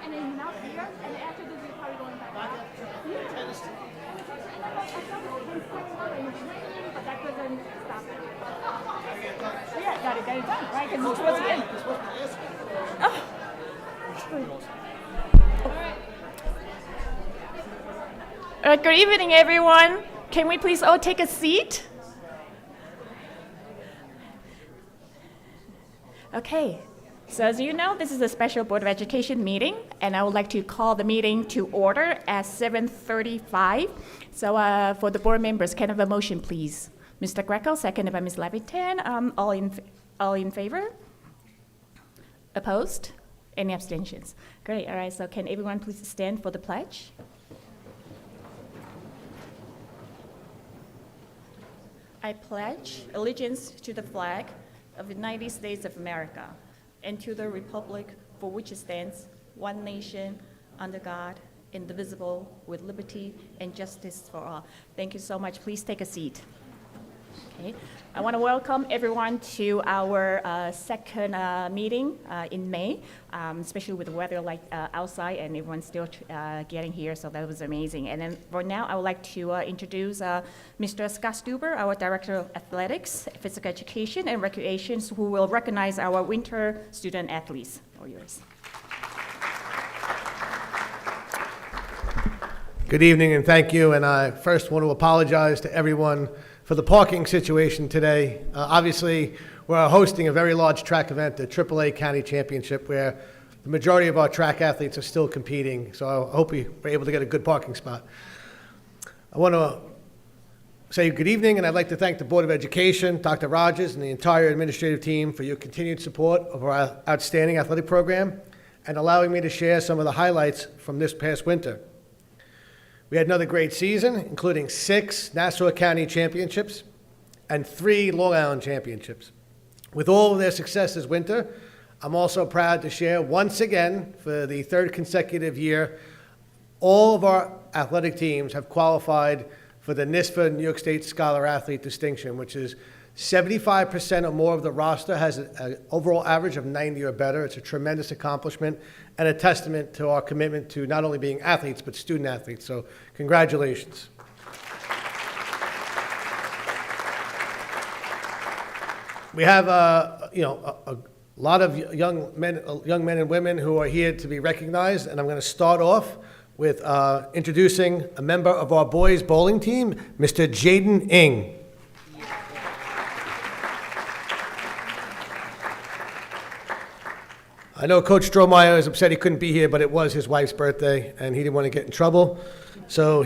and then now here, and after this you're probably going back out. Tennis. But that doesn't stop it. Yeah, got it done, right? Because it's supposed to win. Oh. Good evening, everyone. Can we please all take a seat? Okay, so as you know, this is a special Board of Education meeting, and I would like to call the meeting to order at 7:35. So for the board members, can I have a motion, please? Mr. Greco, seconded by Ms. Levitan. All in favor? Opposed? Any abstentions? Great, all right, so can everyone please stand for the pledge? I pledge allegiance to the flag of the United States of America and to the republic for which it stands, one nation, under God, indivisible, with liberty and justice for all. Thank you so much. Please take a seat. Okay. I want to welcome everyone to our second meeting in May, especially with the weather like outside and everyone's still getting here, so that was amazing. And then for now, I would like to introduce Mr. Scott Stuber, our Director of Athletics, Physical Education, and Recreation, who will recognize our winter student athletes. All yours. Good evening and thank you. And I first want to apologize to everyone for the parking situation today. Obviously, we're hosting a very large track event, the AAA County Championship, where the majority of our track athletes are still competing. So I hope we were able to get a good parking spot. I want to say good evening, and I'd like to thank the Board of Education, Dr. Rogers, and the entire administrative team for your continued support of our outstanding athletic program and allowing me to share some of the highlights from this past winter. We had another great season, including 6 Nassau County championships and 3 Long Island championships. With all of their success this winter, I'm also proud to share once again, for the 3rd consecutive year, all of our athletic teams have qualified for the NISFA New York State Scholar Athlete Distinction, which is 75% or more of the roster has an overall average of 90 or better. It's a tremendous accomplishment and a testament to our commitment to not only being athletes, but student athletes. So congratulations. We have a lot of young men and women who are here to be recognized, and I'm going to start off with introducing a member of our boys bowling team, Mr. Jaden Ng. I know Coach Strohmeyer is upset he couldn't be here, but it was his wife's birthday, and he didn't want to get in trouble. So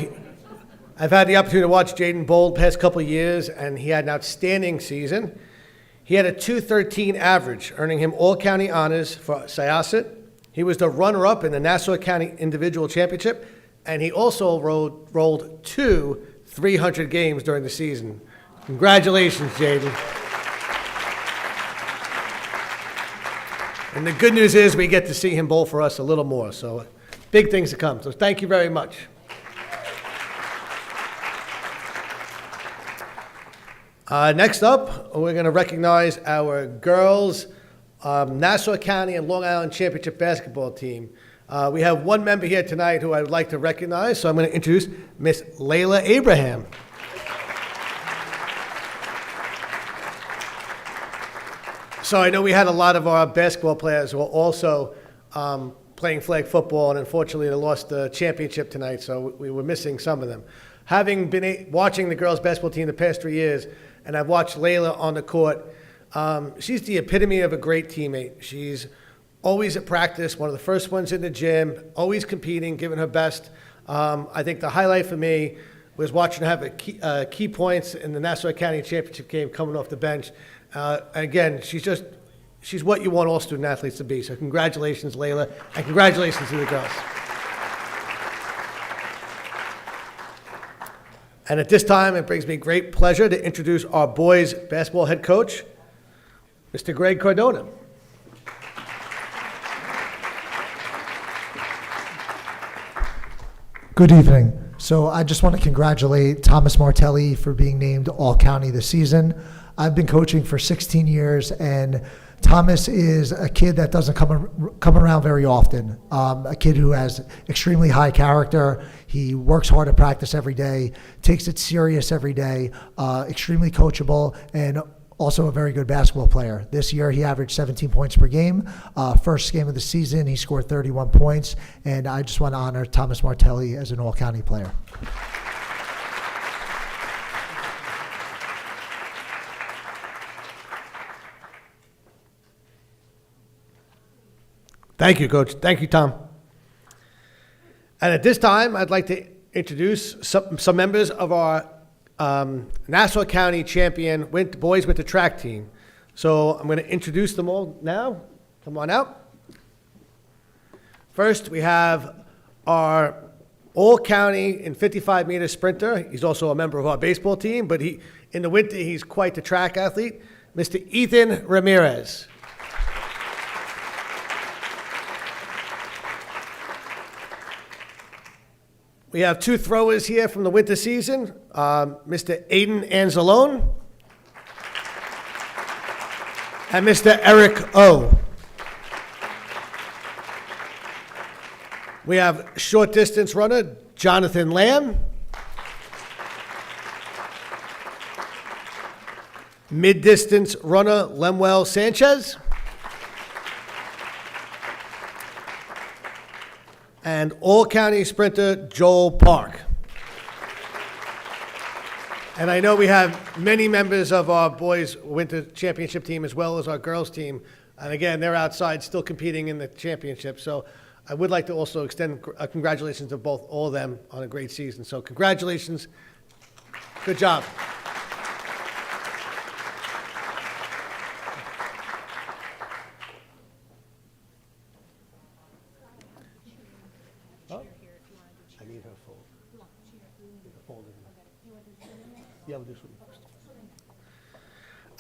I've had the opportunity to watch Jaden bowl the past couple of years, and he had an outstanding season. He had a .213 average, earning him all-county honors for Syosset. He was the runner-up in the Nassau County Individual Championship, and he also rolled 2 300 games during the season. Congratulations, Jaden. And the good news is we get to see him bowl for us a little more, so big things to come. So thank you very much. Next up, we're going to recognize our girls' Nassau County and Long Island Championship basketball team. We have one member here tonight who I would like to recognize, so I'm going to introduce Miss Layla Abraham. So I know we had a lot of our basketball players who were also playing flag football, and unfortunately they lost the championship tonight, so we were missing some of them. Having been watching the girls' basketball team the past 3 years, and I've watched Layla on the court, she's the epitome of a great teammate. She's always at practice, one of the first ones in the gym, always competing, giving her best. I think the highlight for me was watching her have key points in the Nassau County Championship game coming off the bench. Again, she's what you want all student athletes to be. So congratulations, Layla, and congratulations to the girls. And at this time, it brings me great pleasure to introduce our boys basketball head coach, Mr. Greg Cardona. Good evening. So I just want to congratulate Thomas Martelli for being named All-County this season. I've been coaching for 16 years, and Thomas is a kid that doesn't come around very often. A kid who has extremely high character. He works hard at practice every day, takes it serious every day, extremely coachable, and also a very good basketball player. This year he averaged 17 points per game. First game of the season, he scored 31 points, and I just want to honor Thomas Martelli as an all-county player. Thank you, Coach. Thank you, Tom. And at this time, I'd like to introduce some members of our Nassau County champion boys with the track team. So I'm going to introduce them all now. Come on out. First, we have our all-county in 55-meter sprinter. He's also a member of our baseball team, but in the winter, he's quite the track athlete, Mr. Ethan Ramirez. We have two throwers here from the winter season, Mr. Aiden Anzalone and Mr. Eric O. We have short distance runner, Jonathan Lamb. Mid distance runner, Lemuel Sanchez. And all-county sprinter, Joel Park. And I know we have many members of our boys' winter championship team as well as our girls' team. And again, they're outside still competing in the championship. So I would like to also extend congratulations to all of them on a great season. So congratulations. Good job.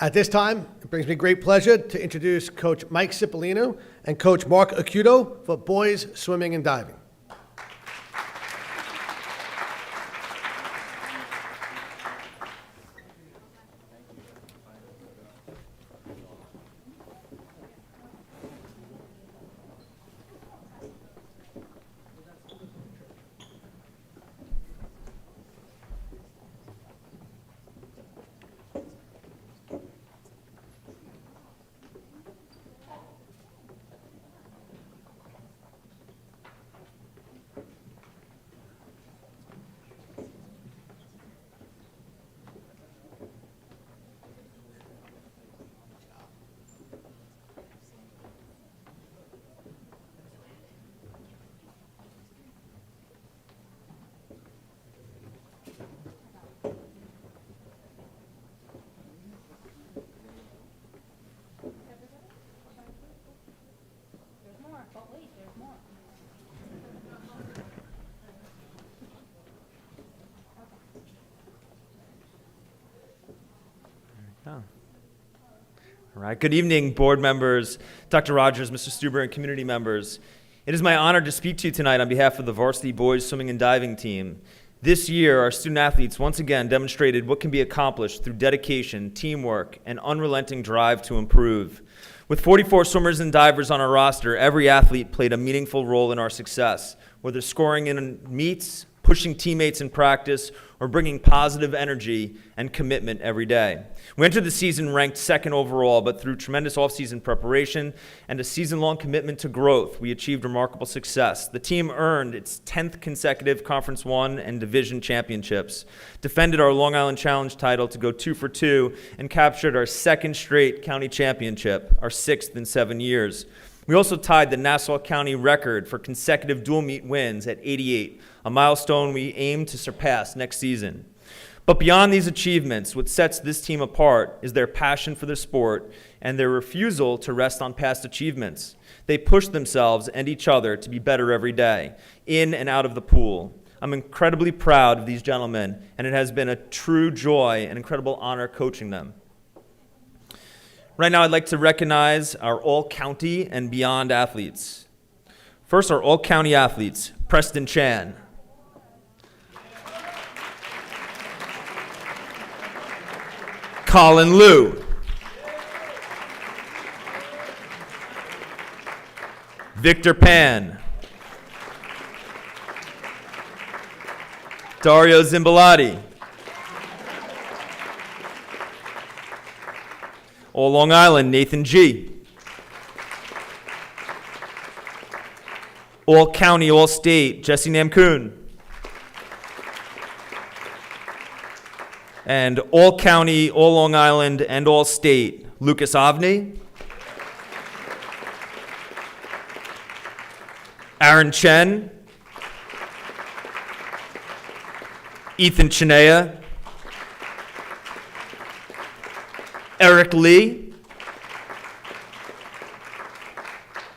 At this time, it brings me great pleasure to introduce Coach Mike Cipollino and Coach Mark Acuto for boys swimming and diving. All right. Good evening, board members, Dr. Rogers, Mr. Stuber, and community members. It is my honor to speak to you tonight on behalf of the varsity boys swimming and diving team. This year, our student athletes once again demonstrated what can be accomplished through dedication, teamwork, and unrelenting drive to improve. With 44 swimmers and divers on our roster, every athlete played a meaningful role in our success, whether scoring in meets, pushing teammates in practice, or bringing positive energy and commitment every day. We entered the season ranked second overall, but through tremendous off-season preparation and a season-long commitment to growth, we achieved remarkable success. The team earned its 10th consecutive Conference 1 and Division championships, defended our Long Island Challenge title to go 2 for 2, and captured our second straight county championship, our 6th in 7 years. We also tied the Nassau County record for consecutive dual meet wins at 88, a milestone we aim to surpass next season. But beyond these achievements, what sets this team apart is their passion for the sport and their refusal to rest on past achievements. They push themselves and each other to be better every day, in and out of the pool. I'm incredibly proud of these gentlemen, and it has been a true joy and incredible honor coaching them. Right now, I'd like to recognize our all-county and beyond athletes. First, our all-county athletes, Preston Chan. Colin Liu. Victor Pan. Dario Zimbalati. All Long Island, Nathan G. All County, All State, Jesse Namkoon. And All County, All Long Island, and All State, Lucas Avni. Aaron Chen. Ethan Chinea. Eric Lee.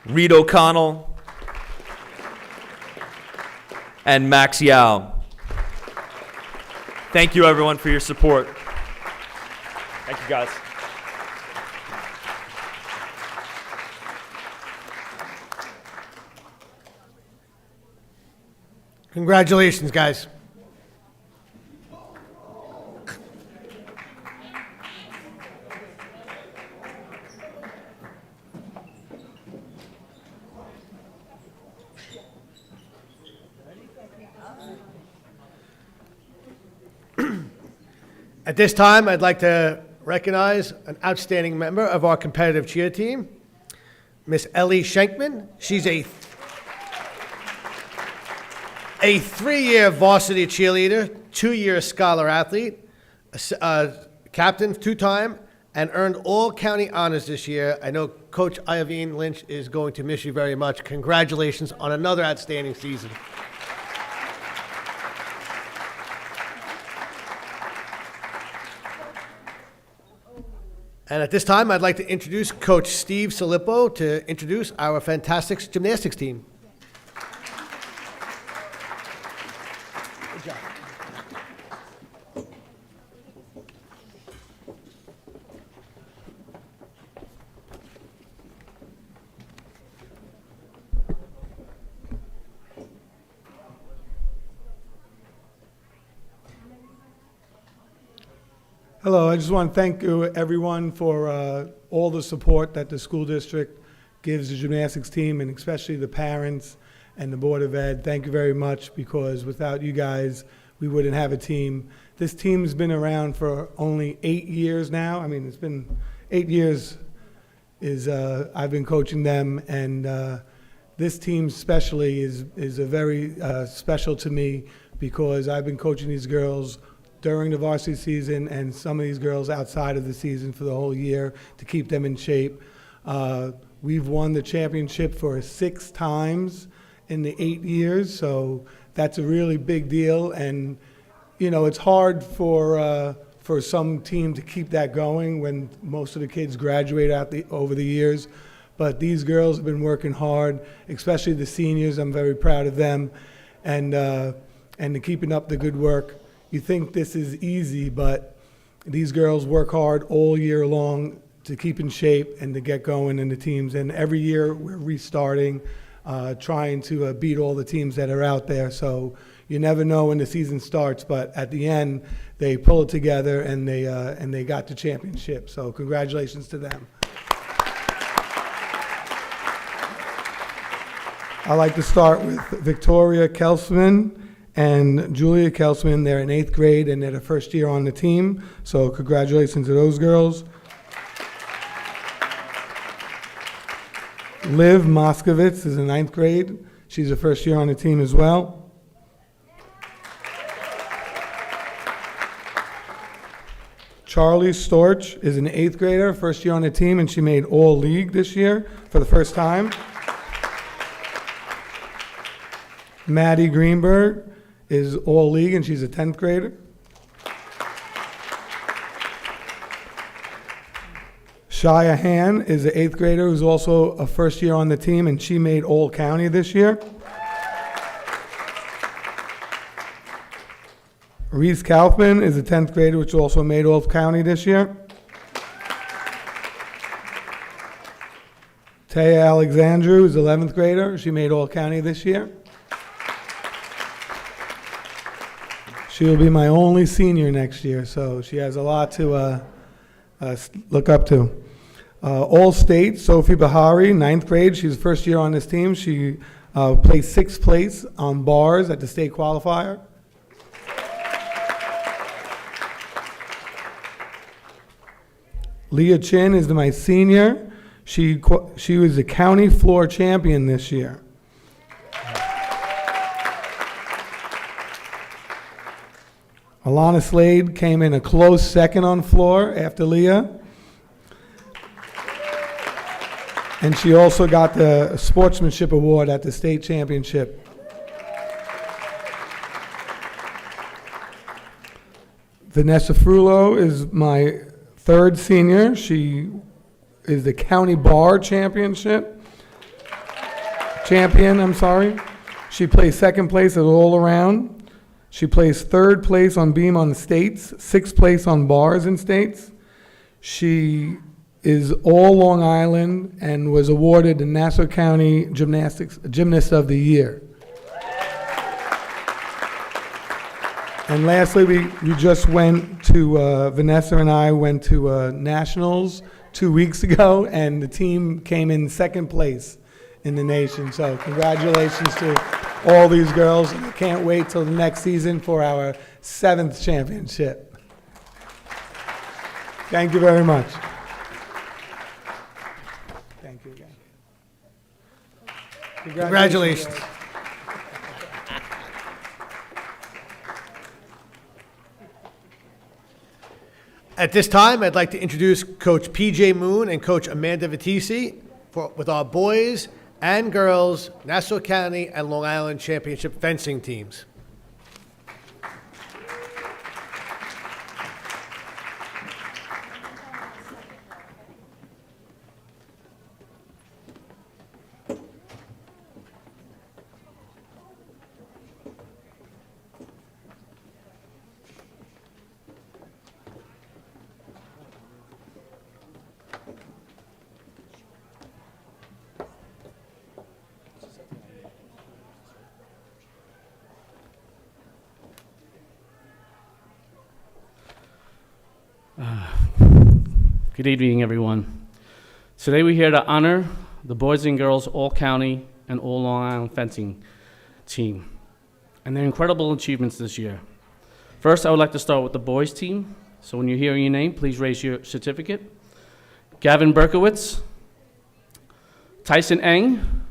Reed O'Connell. And Max Yao. Thank you, everyone, for your support. Thank you, guys. Congratulations, guys. At this time, I'd like to recognize an outstanding member of our competitive cheer team, Miss Ellie Schenkman. She's a three-year varsity cheerleader, two-year scholar athlete, captain two-time, and earned all county honors this year. I know Coach Iovine Lynch is going to miss you very much. Congratulations on another outstanding season. And at this time, I'd like to introduce Coach Steve Salippo to introduce our fantastic gymnastics team. Good job. Hello, I just want to thank you, everyone, for all the support that the school district gives the gymnastics team, and especially the parents and the Board of Ed. Thank you very much, because without you guys, we wouldn't have a team. This team's been around for only 8 years now. I mean, it's been 8 years I've been coaching them, and this team especially is a very special to me, because I've been coaching these girls during the varsity season and some of these girls outside of the season for the whole year to keep them in shape. We've won the championship for 6 times in the 8 years, so that's a really big deal. And you know, it's hard for some team to keep that going when most of the kids graduate over the years. But these girls have been working hard, especially the seniors. I'm very proud of them, and they're keeping up the good work. You think this is easy, but these girls work hard all year long to keep in shape and to get going in the teams. And every year we're restarting, trying to beat all the teams that are out there. So you never know when the season starts, but at the end they pull it together and they got the championship. So congratulations to them. I'd like to start with Victoria Kelsman and Julia Kelsman. They're in 8th grade and they're the first year on the team. So congratulations to those girls. Liv Moskovitz is in 9th grade. She's the first year on the team as well. Charlie Storch is an 8th grader, first year on the team, and she made all league this year for the first time. Maddie Greenberg is all league, and she's a 10th grader. Shia Han is an 8th grader who's also a first year on the team, and she made all county this year. Reese Kaufman is a 10th grader, which also made all county this year. Taya Alexandru is 11th grader. She made all county this year. She will be my only senior next year, so she has a lot to look up to. All-State, Sophie Bahari, 9th grade. She's first year on this team. She placed 6th place on bars at the state qualifier. Leah Chin is my senior. She was the county floor champion this year. Alana Slade came in a close second on floor after Leah. And she also got the sportsmanship award at the state championship. Vanessa Frullo is my third senior. She is the county bar champion. She placed second place at all around. She placed third place on beam on states, 6th place on bars in states. She is all Long Island and was awarded the Nassau County Gymnast of the Year. And lastly, we just went to, Vanessa and I went to nationals 2 weeks ago, and the team came in second place in the nation. So congratulations to all these girls. I can't wait till the next season for our 7th championship. Thank you very much. Thank you again. Congratulations. At this time, I'd like to introduce Coach P.J. Moon and Coach Amanda Vitisi with our boys and girls Nassau County and Long Island Championship fencing teams. Good evening, everyone. Today we're here to honor the boys and girls All-County and All Long Island fencing team and their incredible achievements this year. First, I would like to start with the boys team. So when you hear your name, please raise your certificate. Gavin Berkowitz, Tyson Eng,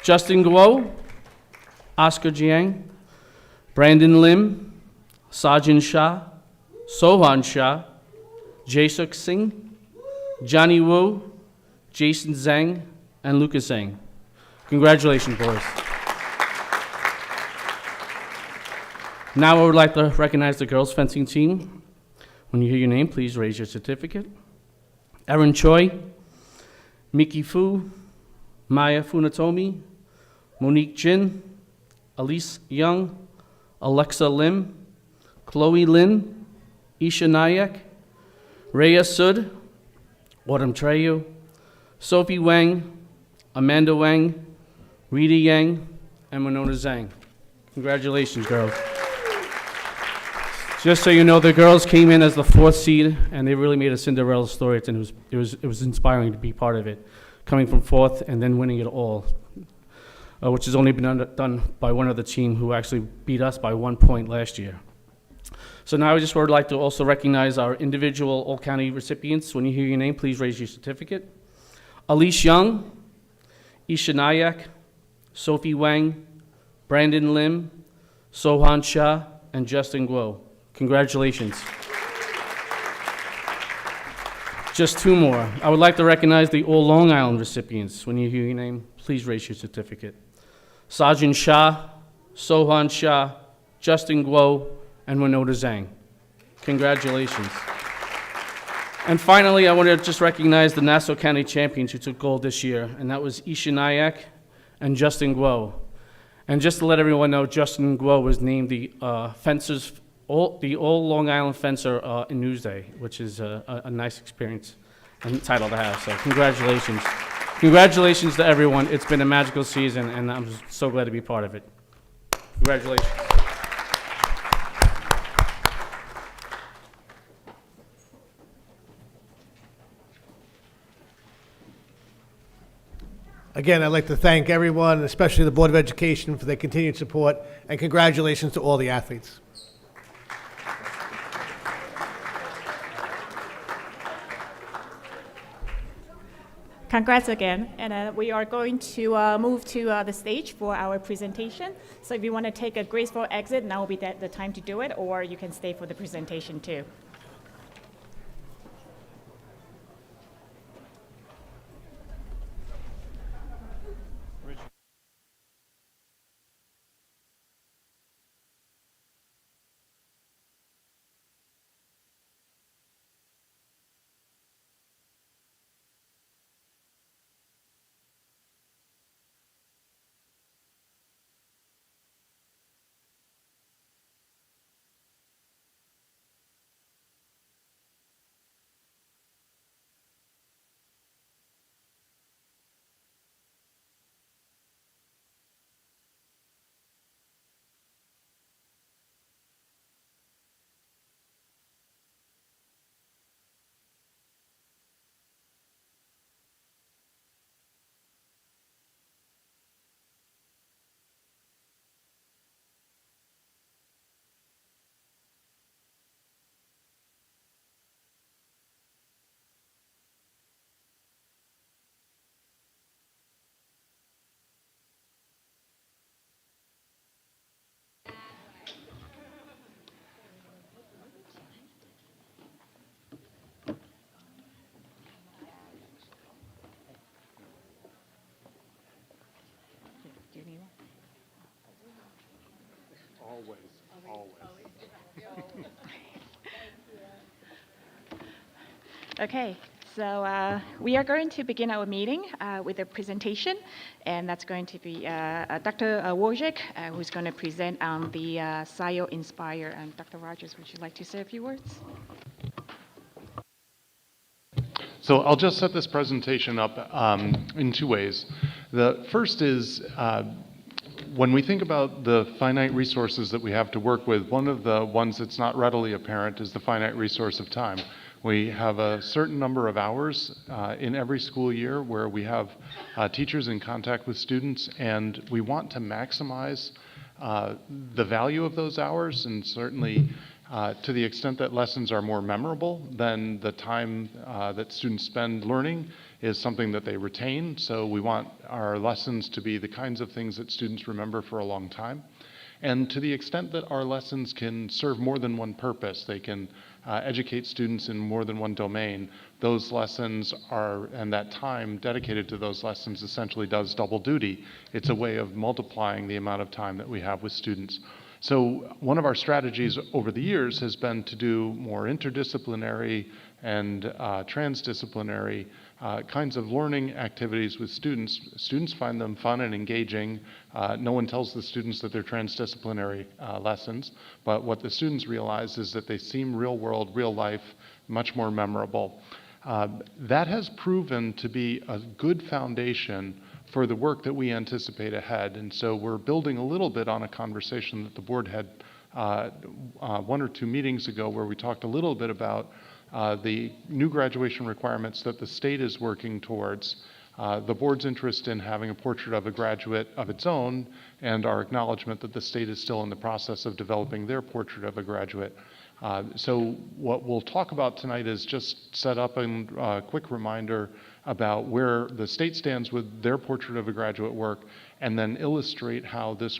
Justin Guo, Oscar Jiang, Brandon Lim, Sajin Shah, Sohan Shah, Jaesuk Singh, Johnny Wu, Jason Zhang, and Lucas Zhang. Congratulations, boys. Now I would like to recognize the girls fencing team. When you hear your name, please raise your certificate. Erin Choi, Miki Fu, Maya Funatomi, Monique Jin, Elise Young, Alexa Lim, Chloe Lin, Isha Nayak, Rhea Sud, Autumn Treyu, Sophie Wang, Amanda Wang, Rita Yang, and Winona Zhang. Congratulations, girls. Just so you know, the girls came in as the 4th seed, and they really made a Cinderella story, and it was inspiring to be part of it, coming from 4th and then winning it all, which has only been done by one other team who actually beat us by 1 point last year. So now I just would like to also recognize our individual All-County recipients. When you hear your name, please raise your certificate. Elise Young, Isha Nayak, Sophie Wang, Brandon Lim, Sohan Shah, and Justin Guo. Congratulations. Just 2 more. I would like to recognize the All Long Island recipients. When you hear your name, please raise your certificate. Sajin Shah, Sohan Shah, Justin Guo, and Winona Zhang. Congratulations. And finally, I want to just recognize the Nassau County champions who took gold this year, and that was Isha Nayak and Justin Guo. And just to let everyone know, Justin Guo was named the All Long Island Fencer in Newsday, which is a nice experience and title to have. So congratulations. Congratulations to everyone. It's been a magical season, and I'm so glad to be part of it. Congratulations. Again, I'd like to thank everyone, especially the Board of Education, for their continued support, and congratulations to all the athletes. Congrats again. And we are going to move to the stage for our presentation. So if you want to take a graceful exit, now will be the time to do it, or you can stay for the presentation too. Do you need one? Okay, so we are going to begin our meeting with a presentation, and that's going to be Dr. Wojcik, who's going to present on the SIO Inspire. And Dr. Rogers, would you like to say a few words? So I'll just set this presentation up in two ways. The first is when we think about the finite resources that we have to work with, one of the ones that's not readily apparent is the finite resource of time. We have a certain number of hours in every school year where we have teachers in contact with students, and we want to maximize the value of those hours, and certainly to the extent that lessons are more memorable, then the time that students spend learning is something that they retain. So we want our lessons to be the kinds of things that students remember for a long time. And to the extent that our lessons can serve more than one purpose, they can educate students in more than one domain, those lessons are, and that time dedicated to those lessons essentially does double duty. It's a way of multiplying the amount of time that we have with students. So one of our strategies over the years has been to do more interdisciplinary and transdisciplinary kinds of learning activities with students. Students find them fun and engaging. No one tells the students that they're transdisciplinary lessons, but what the students realize is that they seem real world, real life, much more memorable. That has proven to be a good foundation for the work that we anticipate ahead. And so we're building a little bit on a conversation that the board had one or two meetings ago where we talked a little bit about the new graduation requirements that the state is working towards, the board's interest in having a portrait of a graduate of its own, and our acknowledgement that the state is still in the process of developing their portrait of a graduate. So what we'll talk about tonight is just set up a quick reminder about where the state stands with their portrait of a graduate work, and then illustrate how this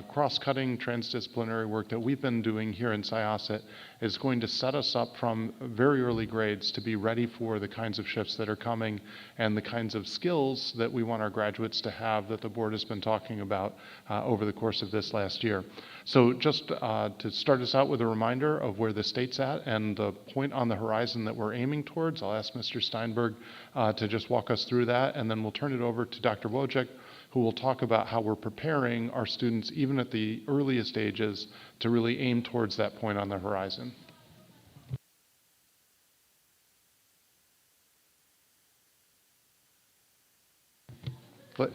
cross-cutting transdisciplinary work that we've been doing here in Syosset is going to set us up from very early grades to be ready for the kinds of shifts that are coming and the kinds of skills that we want our graduates to have that the board has been talking about over the course of this last year. So just to start us out with a reminder of where the state's at and the point on the horizon that we're aiming towards, I'll ask Mr. Steinberg to just walk us through that, and then we'll turn it over to Dr. Wojcik, who will talk about how we're preparing our students, even at the earliest ages, to really aim towards that point on the horizon.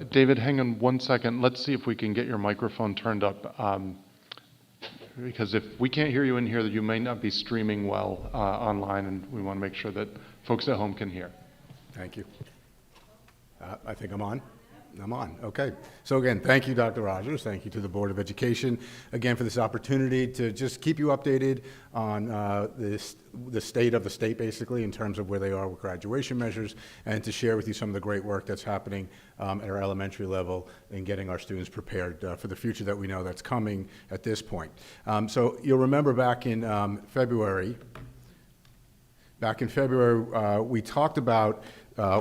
David, hang on one second. Let's see if we can get your microphone turned up. Because if we can't hear you in here, you may not be streaming well online, and we want to make sure that folks at home can hear. Thank you. I think I'm on. I'm on, okay. So again, thank you, Dr. Rogers. Thank you to the Board of Education, again, for this opportunity to just keep you updated on the state of the state, basically, in terms of where they are with graduation measures, and to share with you some of the great work that's happening at our elementary level in getting our students prepared for the future that we know that's coming at this point. So you'll remember back in February, we talked about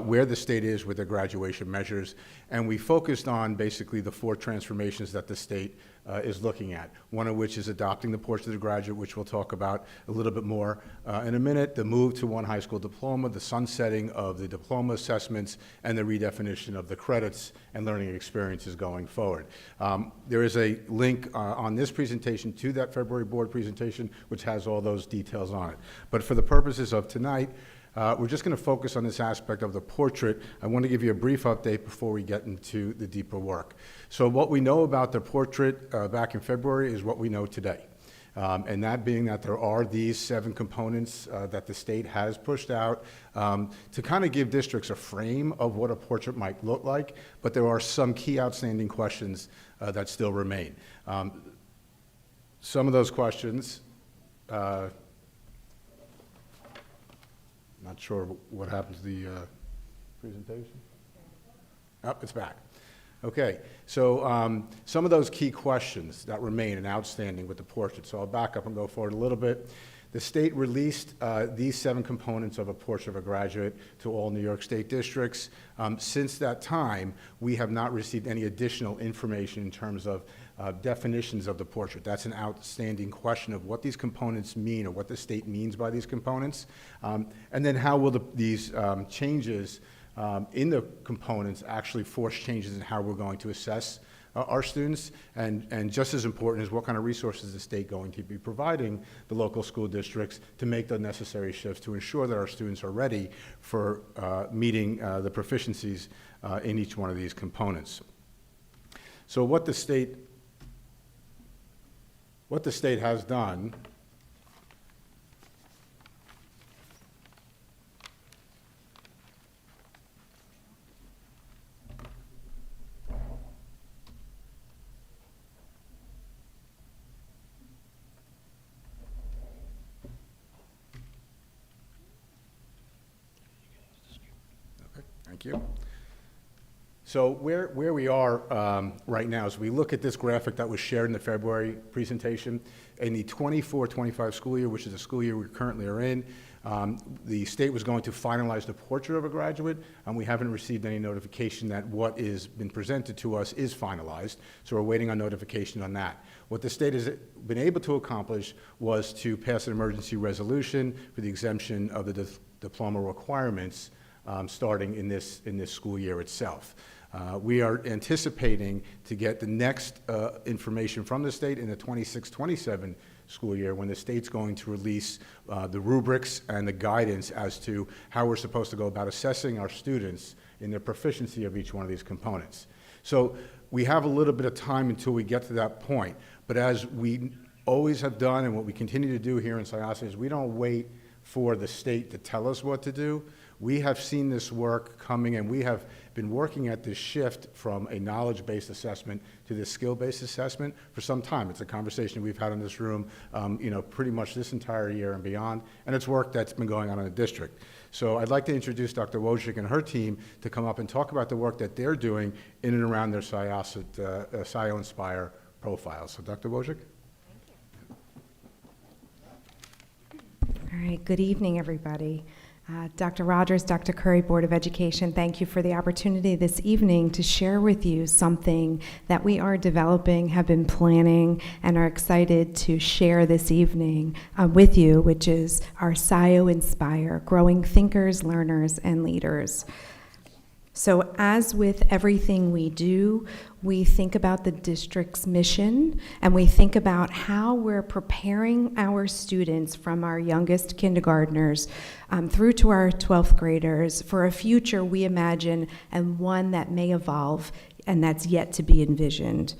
where the state is with their graduation measures, and we focused on basically the 4 transformations that the state is looking at, one of which is adopting the portrait of the graduate, which we'll talk about a little bit more in a minute, the move to one high school diploma, the sunsetting of the diploma assessments, and the redefinition of the credits and learning experiences going forward. There is a link on this presentation to that February board presentation, which has all those details on it. But for the purposes of tonight, we're just going to focus on this aspect of the portrait. I want to give you a brief update before we get into the deeper work. So what we know about the portrait back in February is what we know today. And that being that there are these 7 components that the state has pushed out to kind of give districts a frame of what a portrait might look like, but there are some key outstanding questions that still remain. Some of those questions, not sure what happened to the presentation. Oh, it's back. Okay, so some of those key questions that remain and outstanding with the portrait. So I'll back up and go forward a little bit. The state released these 7 components of a portrait of a graduate to all New York State districts. Since that time, we have not received any additional information in terms of definitions of the portrait. That's an outstanding question of what these components mean or what the state means by these components. And then how will these changes in the components actually force changes in how we're going to assess our students, and just as important is what kind of resources is the state going to be providing the local school districts to make the necessary shifts to ensure that our students are ready for meeting the proficiencies in each one of these components. So what the state has done Thank you. So where we are right now is we look at this graphic that was shared in the February presentation. In the 24-25 school year, which is the school year we currently are in, the state was going to finalize the portrait of a graduate, and we haven't received any notification that what is been presented to us is finalized, so we're waiting on notification on that. What the state has been able to accomplish was to pass an emergency resolution for the exemption of the diploma requirements starting in this school year itself. We are anticipating to get the next information from the state in the 26-27 school year when the state's going to release the rubrics and the guidance as to how we're supposed to go about assessing our students in their proficiency of each one of these components. So we have a little bit of time until we get to that point, but as we always have done and what we continue to do here in Syosset is we don't wait for the state to tell us what to do. We have seen this work coming, and we have been working at this shift from a knowledge-based assessment to this skill-based assessment for some time. It's a conversation we've had in this room, pretty much this entire year and beyond, and it's work that's been going on in the district. So I'd like to introduce Dr. Wojcik and her team to come up and talk about the work that they're doing in and around their Syosset, SIO Inspire profiles. So Dr. Wojcik? All right, good evening, everybody. Dr. Rogers, Dr. Curry, Board of Education, thank you for the opportunity this evening to share with you something that we are developing, have been planning, and are excited to share this evening with you, which is our SIO Inspire, Growing Thinkers, Learners, and Leaders. So as with everything we do, we think about the district's mission, and we think about how we're preparing our students from our youngest kindergartners through to our 12th graders for a future we imagine and one that may evolve and that's yet to be envisioned.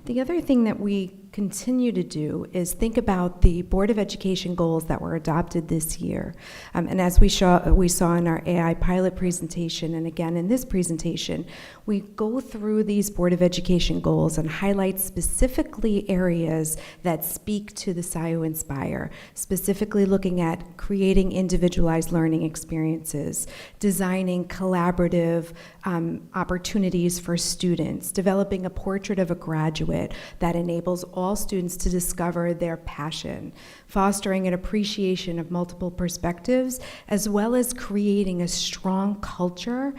The other thing that we continue to do is think about the Board of Education goals that were adopted this year. And as we saw in our AI pilot presentation, and again in this presentation, we go through these Board of Education goals and highlight specifically areas that speak to the SIO Inspire, specifically looking at creating individualized learning experiences, designing collaborative opportunities for students, developing a portrait of a graduate that enables all students to discover their passion, fostering an appreciation of multiple perspectives, as well as creating a strong culture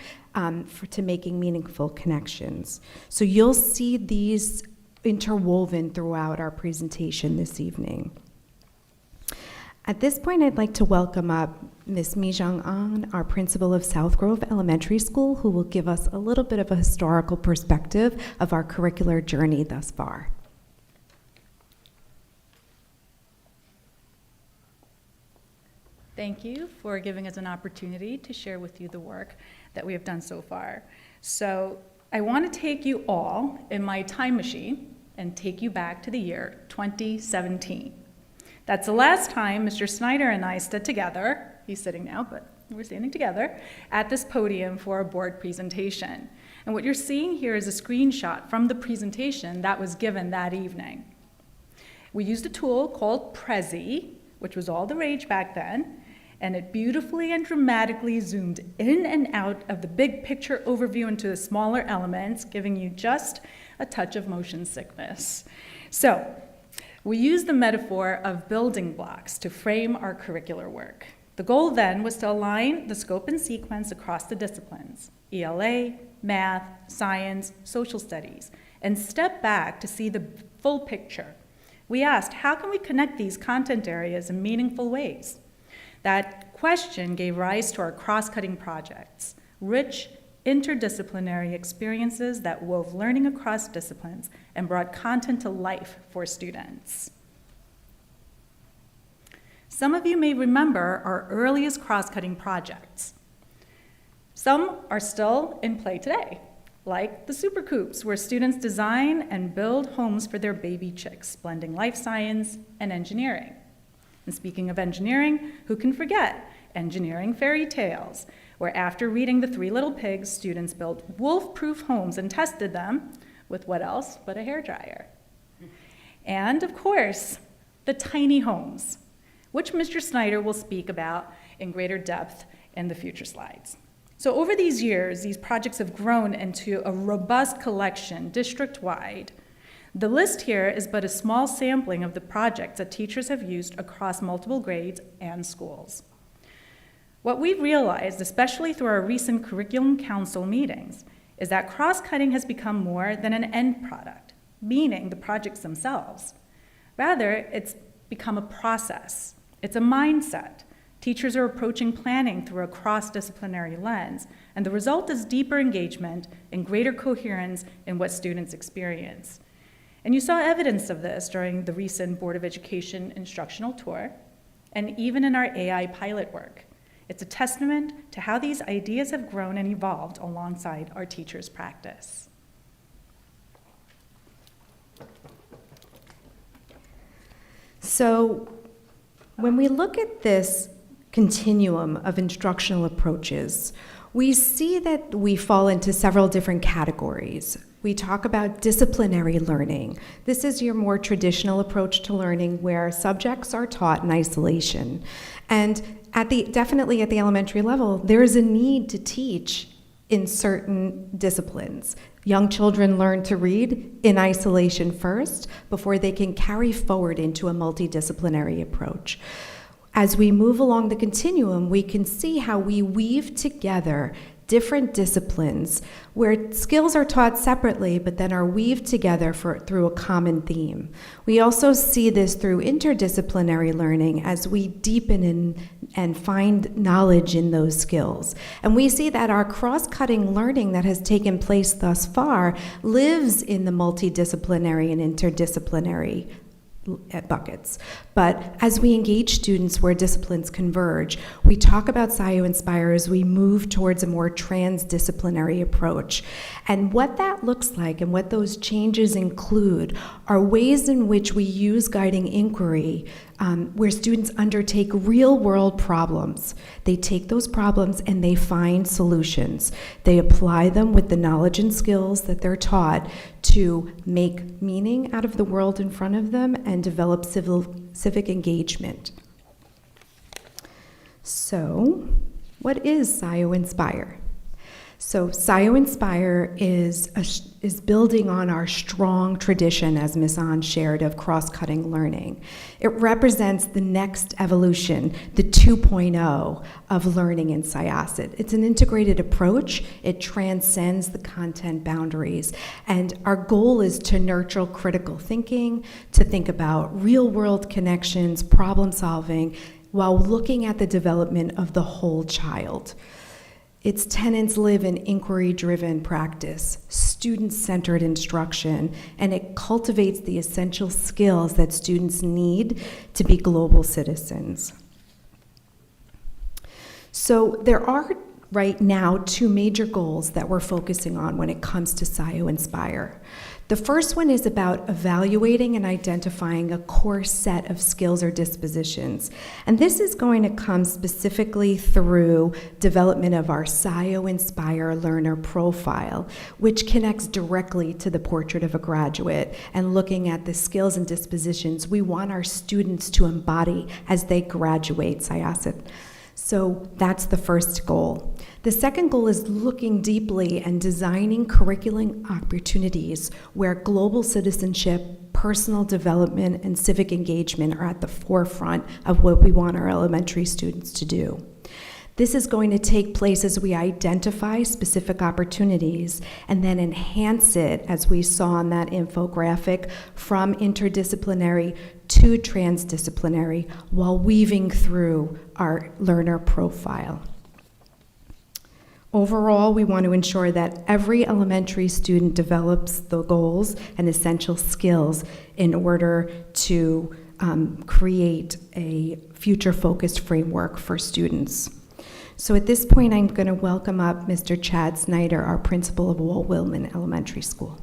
to making meaningful connections. So you'll see these interwoven throughout our presentation this evening. At this point, I'd like to welcome up Ms. Mi-Jung An, our principal of South Grove Elementary School, who will give us a little bit of a historical perspective of our curricular journey thus far. Thank you for giving us an opportunity to share with you the work that we have done so far. So I want to take you all in my time machine and take you back to the year 2017. That's the last time Mr. Snyder and I stood together, he's sitting now, but we're standing together, at this podium for a board presentation. And what you're seeing here is a screenshot from the presentation that was given that evening. We used a tool called Prezi, which was all the rage back then, and it beautifully and dramatically zoomed in and out of the big picture overview into the smaller elements, giving you just a touch of motion sickness. So, we used the metaphor of building blocks to frame our curricular work. The goal then was to align the scope and sequence across the disciplines, ELA, math, science, social studies, and step back to see the full picture. We asked, how can we connect these content areas in meaningful ways? That question gave rise to our cross-cutting projects, rich, interdisciplinary experiences that wove learning across disciplines and brought content to life for students. Some of you may remember our earliest cross-cutting projects. Some are still in play today, like the Super Coops, where students design and build homes for their baby chicks, blending life science and engineering. And speaking of engineering, who can forget Engineering Fairy Tales, where after reading The Three Little Pigs, students built wolf-proof homes and tested them with what else but a hairdryer. And of course, the tiny homes, which Mr. Snyder will speak about in greater depth in the future slides. So over these years, these projects have grown into a robust collection district-wide. The list here is but a small sampling of the projects that teachers have used across multiple grades and schools. What we've realized, especially through our recent Curriculum Council meetings, is that cross-cutting has become more than an end product, meaning the projects themselves. Rather, it's become a process. It's a mindset. Teachers are approaching planning through a cross-disciplinary lens, and the result is deeper engagement and greater coherence in what students experience. And you saw evidence of this during the recent Board of Education instructional tour, and even in our AI pilot work. It's a testament to how these ideas have grown and evolved alongside our teachers' practice. So when we look at this continuum of instructional approaches, we see that we fall into several different categories. We talk about disciplinary learning. This is your more traditional approach to learning where subjects are taught in isolation. And definitely at the elementary level, there is a need to teach in certain disciplines. Young children learn to read in isolation first before they can carry forward into a multidisciplinary approach. As we move along the continuum, we can see how we weave together different disciplines where skills are taught separately but then are weaved together through a common theme. We also see this through interdisciplinary learning as we deepen and find knowledge in those skills. And we see that our cross-cutting learning that has taken place thus far lives in the multidisciplinary and interdisciplinary buckets. But as we engage students where disciplines converge, we talk about SciO-Inspire as we move towards a more transdisciplinary approach. And what that looks like and what those changes include are ways in which we use guiding inquiry where students undertake real-world problems. They take those problems and they find solutions. They apply them with the knowledge and skills that they're taught to make meaning out of the world in front of them and develop civic engagement. So, what is SciO-Inspire? So SciO-Inspire is building on our strong tradition, as Ms. An shared, of cross-cutting learning. It represents the next evolution, the 2.0 of learning in SciACid. It's an integrated approach. It transcends the content boundaries. And our goal is to nurture critical thinking, to think about real-world connections, problem solving, while looking at the development of the whole child. Its tenets live in inquiry-driven practice, student-centered instruction, and it cultivates the essential skills that students need to be global citizens. So there are right now two major goals that we're focusing on when it comes to SciO-Inspire. The first one is about evaluating and identifying a core set of skills or dispositions. And this is going to come specifically through development of our SciO-Inspire learner profile, which connects directly to the portrait of a graduate and looking at the skills and dispositions we want our students to embody as they graduate SciACid. So that's the first goal. The second goal is looking deeply and designing curriculum opportunities where global citizenship, personal development, and civic engagement are at the forefront of what we want our elementary students to do. This is going to take place as we identify specific opportunities and then enhance it, as we saw on that infographic, from interdisciplinary to transdisciplinary while weaving through our learner profile. Overall, we want to ensure that every elementary student develops the goals and essential skills in order to create a future-focused framework for students. So at this point, I'm going to welcome up Mr. Chad Snyder, our principal of Walt Whitman Elementary School.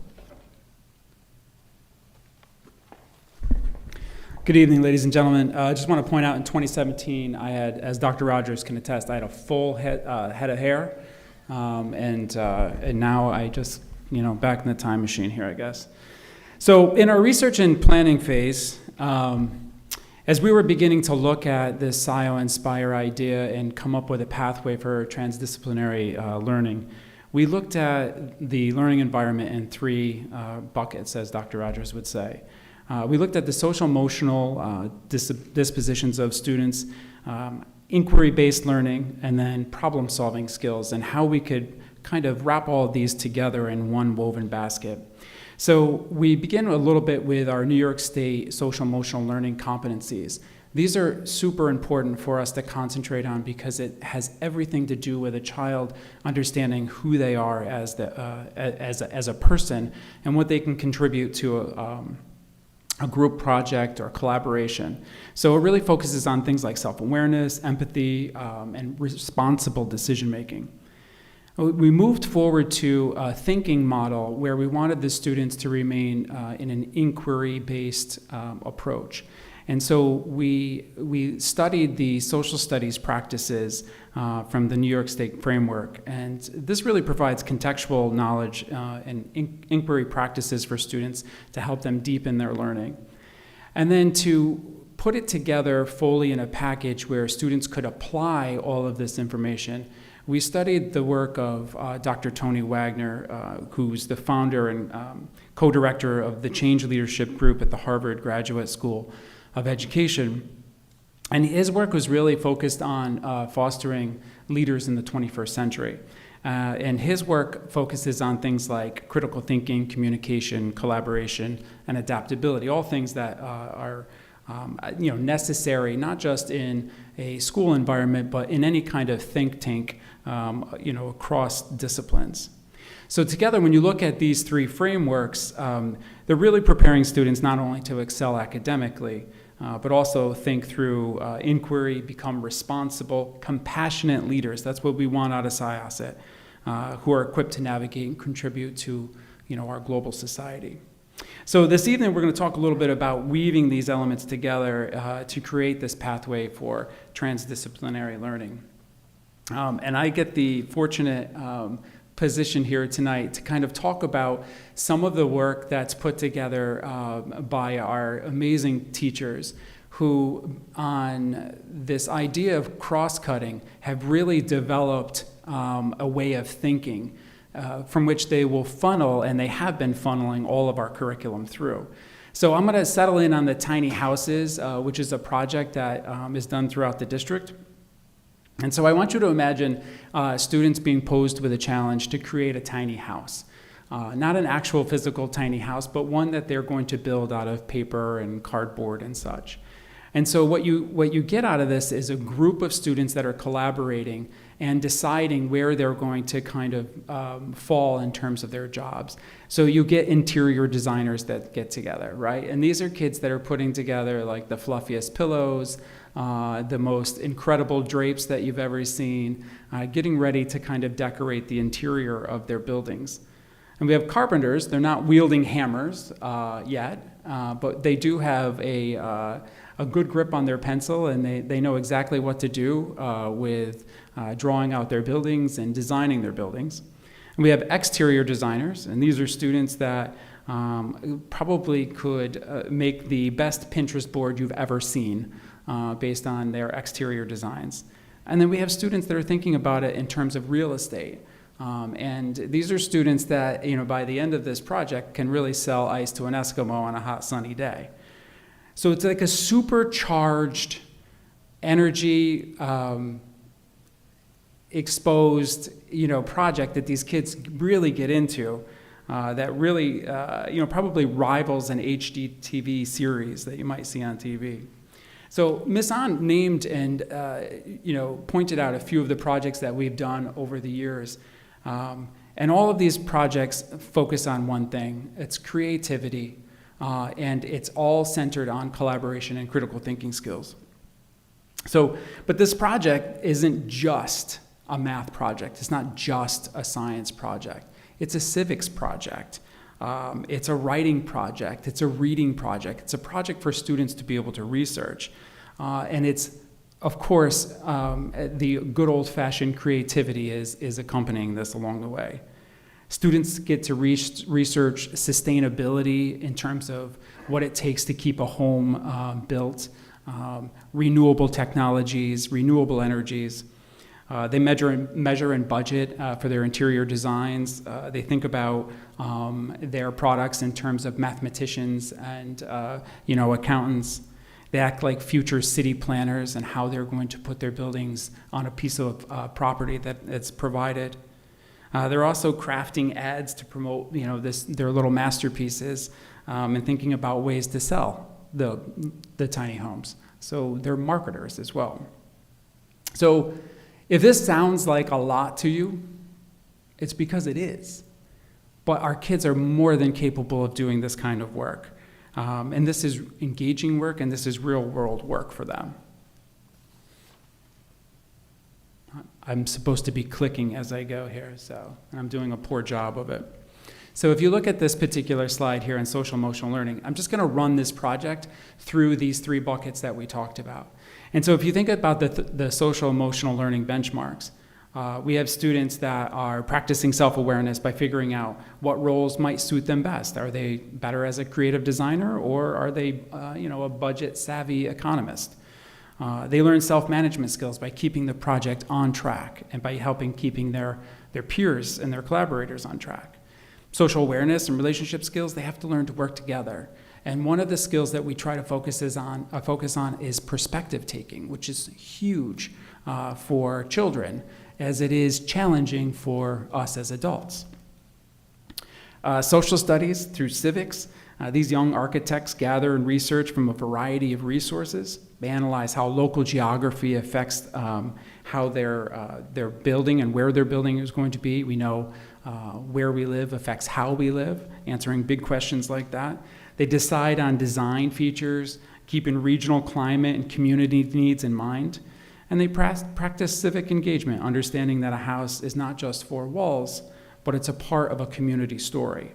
Good evening, ladies and gentlemen. I just want to point out in 2017, I had, as Dr. Rogers can attest, I had a full head of hair, and now I just, back in the time machine here, I guess. So in our research and planning phase, as we were beginning to look at this SciO-Inspire idea and come up with a pathway for transdisciplinary learning, we looked at the learning environment in three buckets, as Dr. Rogers would say. We looked at the social-emotional dispositions of students, inquiry-based learning, and then problem-solving skills, and how we could kind of wrap all of these together in one woven basket. So we begin a little bit with our New York State social-emotional learning competencies. These are super important for us to concentrate on because it has everything to do with a child understanding who they are as a person and what they can contribute to a group project or collaboration. So it really focuses on things like self-awareness, empathy, and responsible decision-making. We moved forward to a thinking model where we wanted the students to remain in an inquiry-based approach. And so we studied the social studies practices from the New York State framework. And this really provides contextual knowledge and inquiry practices for students to help them deepen their learning. And then to put it together fully in a package where students could apply all of this information, we studied the work of Dr. Tony Wagner, who's the founder and co-director of the Change Leadership Group at the Harvard Graduate School of Education. And his work was really focused on fostering leaders in the 21st century. And his work focuses on things like critical thinking, communication, collaboration, and adaptability, all things that are necessary, not just in a school environment, but in any kind of think tank, across disciplines. So together, when you look at these three frameworks, they're really preparing students not only to excel academically, but also think through inquiry, become responsible, compassionate leaders. That's what we want out of Syosset, who are equipped to navigate and contribute to our global society. So this evening, we're going to talk a little bit about weaving these elements together to create this pathway for transdisciplinary learning. And I get the fortunate position here tonight to kind of talk about some of the work that's put together by our amazing teachers who, on this idea of cross-cutting, have really developed a way of thinking from which they will funnel, and they have been funneling all of our curriculum through. So I'm going to settle in on the tiny houses, which is a project that is done throughout the district. And so I want you to imagine students being posed with a challenge to create a tiny house. Not an actual physical tiny house, but one that they're going to build out of paper and cardboard and such. And so what you get out of this is a group of students that are collaborating and deciding where they're going to kind of fall in terms of their jobs. So you get interior designers that get together, right? And these are kids that are putting together like the fluffiest pillows, the most incredible drapes that you've ever seen, getting ready to kind of decorate the interior of their buildings. And we have carpenters. They're not wielding hammers yet, but they do have a good grip on their pencil, and they know exactly what to do with drawing out their buildings and designing their buildings. And we have exterior designers, and these are students that probably could make the best Pinterest board you've ever seen based on their exterior designs. And then we have students that are thinking about it in terms of real estate. And these are students that, by the end of this project can really sell ice to an Eskimo on a hot sunny day. So it's like a supercharged, energy exposed, project that these kids really get into that really, probably rivals an HGTV series that you might see on TV. So Ms. An named and, pointed out a few of the projects that we've done over the years. And all of these projects focus on one thing. It's creativity. And it's all centered on collaboration and critical thinking skills. But this project isn't just a math project. It's not just a science project. It's a civics project. It's a writing project. It's a reading project. It's a project for students to be able to research. And it's, of course, the good old-fashioned creativity is accompanying this along the way. Students get to research sustainability in terms of what it takes to keep a home built, renewable technologies, renewable energies. They measure and budget for their interior designs. They think about their products in terms of mathematicians and accountants. They act like future city planners and how they're going to put their buildings on a piece of property that's provided. They're also crafting ads to promote, their little masterpieces, and thinking about ways to sell the tiny homes. So they're marketers as well. So if this sounds like a lot to you, it's because it is. But our kids are more than capable of doing this kind of work. And this is engaging work, and this is real-world work for them. I'm supposed to be clicking as I go here, and I'm doing a poor job of it. So if you look at this particular slide here in social emotional learning, I'm just going to run this project through these three buckets that we talked about. And so if you think about the social emotional learning benchmarks, we have students that are practicing self-awareness by figuring out what roles might suit them best. Are they better as a creative designer, or are they a budget-savvy economist? They learn self-management skills by keeping the project on track and by helping keeping their peers and their collaborators on track. Social awareness and relationship skills, they have to learn to work together. And one of the skills that we try to focus on is perspective taking, which is huge for children, as it is challenging for us as adults. Social studies through civics, These young architects gather and research from a variety of resources. They analyze how local geography affects how their building and where their building is going to be. We know where we live affects how we live, answering big questions like that. They decide on design features, keeping regional climate and community needs in mind. And they practice civic engagement, understanding that a house is not just four walls, but it's a part of a community story.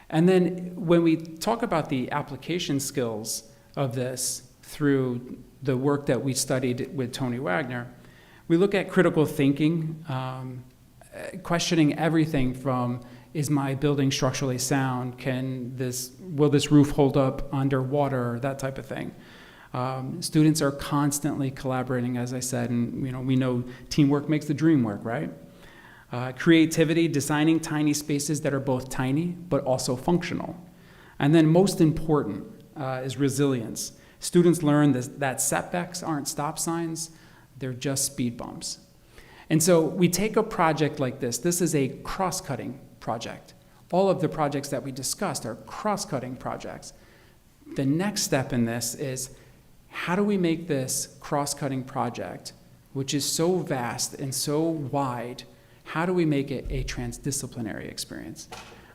And then when we talk about the application skills of this through the work that we studied with Tony Wagner, we look at critical thinking, questioning everything from, is my building structurally sound? Will this roof hold up underwater? That type of thing. Students are constantly collaborating, as I said, and we know teamwork makes the dream work, right? Creativity, designing tiny spaces that are both tiny but also functional. And then most important is resilience. Students learn that setbacks aren't stop signs, they're just speed bumps. And so we take a project like this. This is a cross-cutting project. All of the projects that we discussed are cross-cutting projects. The next step in this is, how do we make this cross-cutting project, which is so vast and so wide, how do we make it a transdisciplinary experience?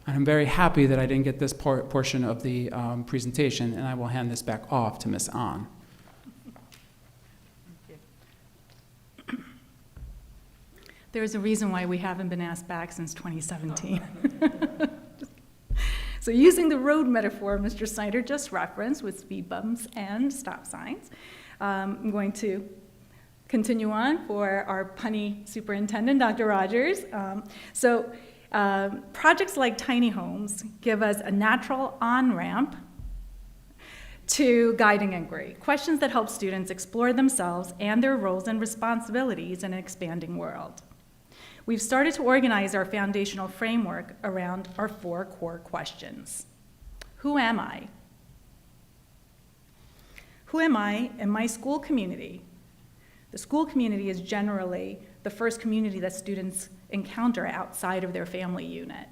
And I'm very happy that I didn't get this portion of the presentation, and I will hand this back off to Ms. Ahn. There's a reason why we haven't been asked back since 2017. So using the road metaphor Mr. Snyder just referenced with speed bumps and stop signs, I'm going to continue on for our punny superintendent, Dr. Rogers. Projects like tiny homes give us a natural on-ramp to guiding inquiry, questions that help students explore themselves and their roles and responsibilities in an expanding world. We've started to organize our foundational framework around our 4 core questions. Who am I? Who am I in my school community? The school community is generally the first community that students encounter outside of their family unit.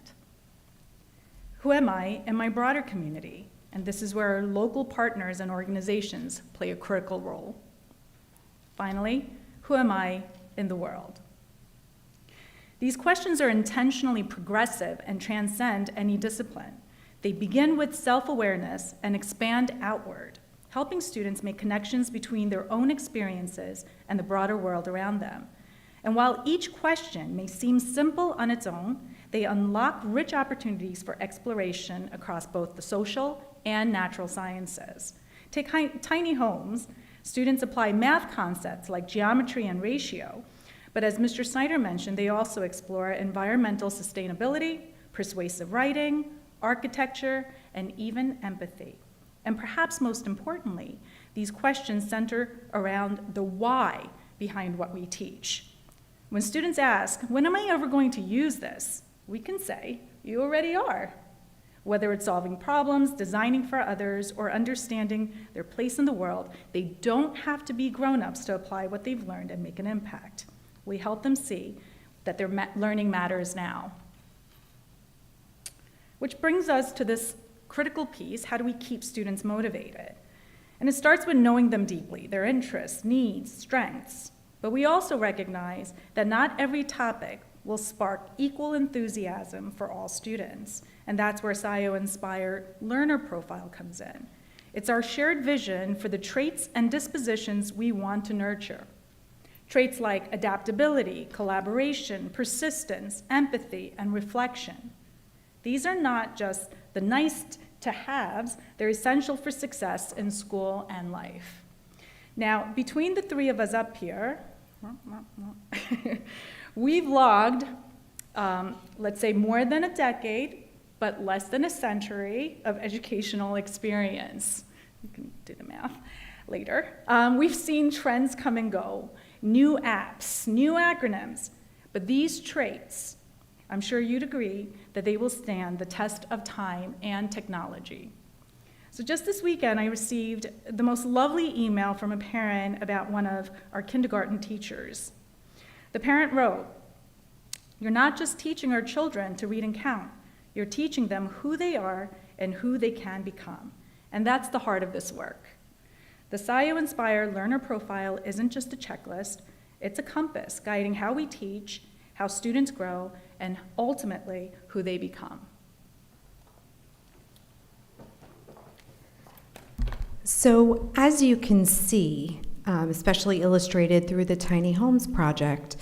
Who am I in my broader community? And this is where our local partners and organizations play a critical role. Finally, who am I in the world? These questions are intentionally progressive and transcend any discipline. They begin with self-awareness and expand outward, helping students make connections between their own experiences and the broader world around them. And while each question may seem simple on its own, they unlock rich opportunities for exploration across both the social and natural sciences. Take tiny homes. Students apply math concepts like geometry and ratio, but as Mr. Snyder mentioned, they also explore environmental sustainability, persuasive writing, architecture, and even empathy. And perhaps most importantly, these questions center around the why behind what we teach. When students ask, when am I ever going to use this? We can say, you already are. Whether it's solving problems, designing for others, or understanding their place in the world, they don't have to be grown-ups to apply what they've learned and make an impact. We help them see that their learning matters now. Which brings us to this critical piece: how do we keep students motivated? And it starts with knowing them deeply, their interests, needs, strengths. But we also recognize that not every topic will spark equal enthusiasm for all students. And that's where SCIO Inspire Learner Profile comes in. It's our shared vision for the traits and dispositions we want to nurture. Traits like adaptability, collaboration, persistence, empathy, and reflection. These are not just the nice-to-haves, they're essential for success in school and life. Now, between the 3 of us up here, we've logged, let's say, more than a decade, but less than a century of educational experience. You can do the math later. We've seen trends come and go, new apps, new acronyms, but these traits, I'm sure you'd agree that they will stand the test of time and technology. So just this weekend, I received the most lovely email from a parent about one of our kindergarten teachers. The parent wrote, "You're not just teaching our children to read and count, you're teaching them who they are and who they can become. And that's the heart of this work. The SIO Inspire Learner Profile isn't just a checklist, it's a compass guiding how we teach, how students grow, and ultimately, who they become. So, as you can see, especially illustrated through the Tiny Homes Project,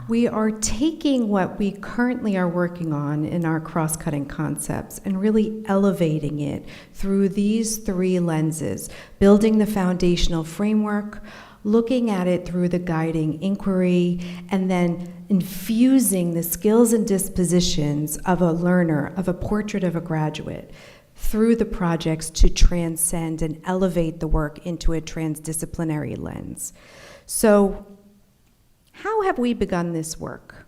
we are taking what we currently are working on in our cross-cutting concepts and really elevating it through these three lenses: building the foundational framework, looking at it through the guiding inquiry, and then infusing the skills and dispositions of a learner, of a portrait of a graduate, through the projects to transcend and elevate the work into a transdisciplinary lens. So, how have we begun this work?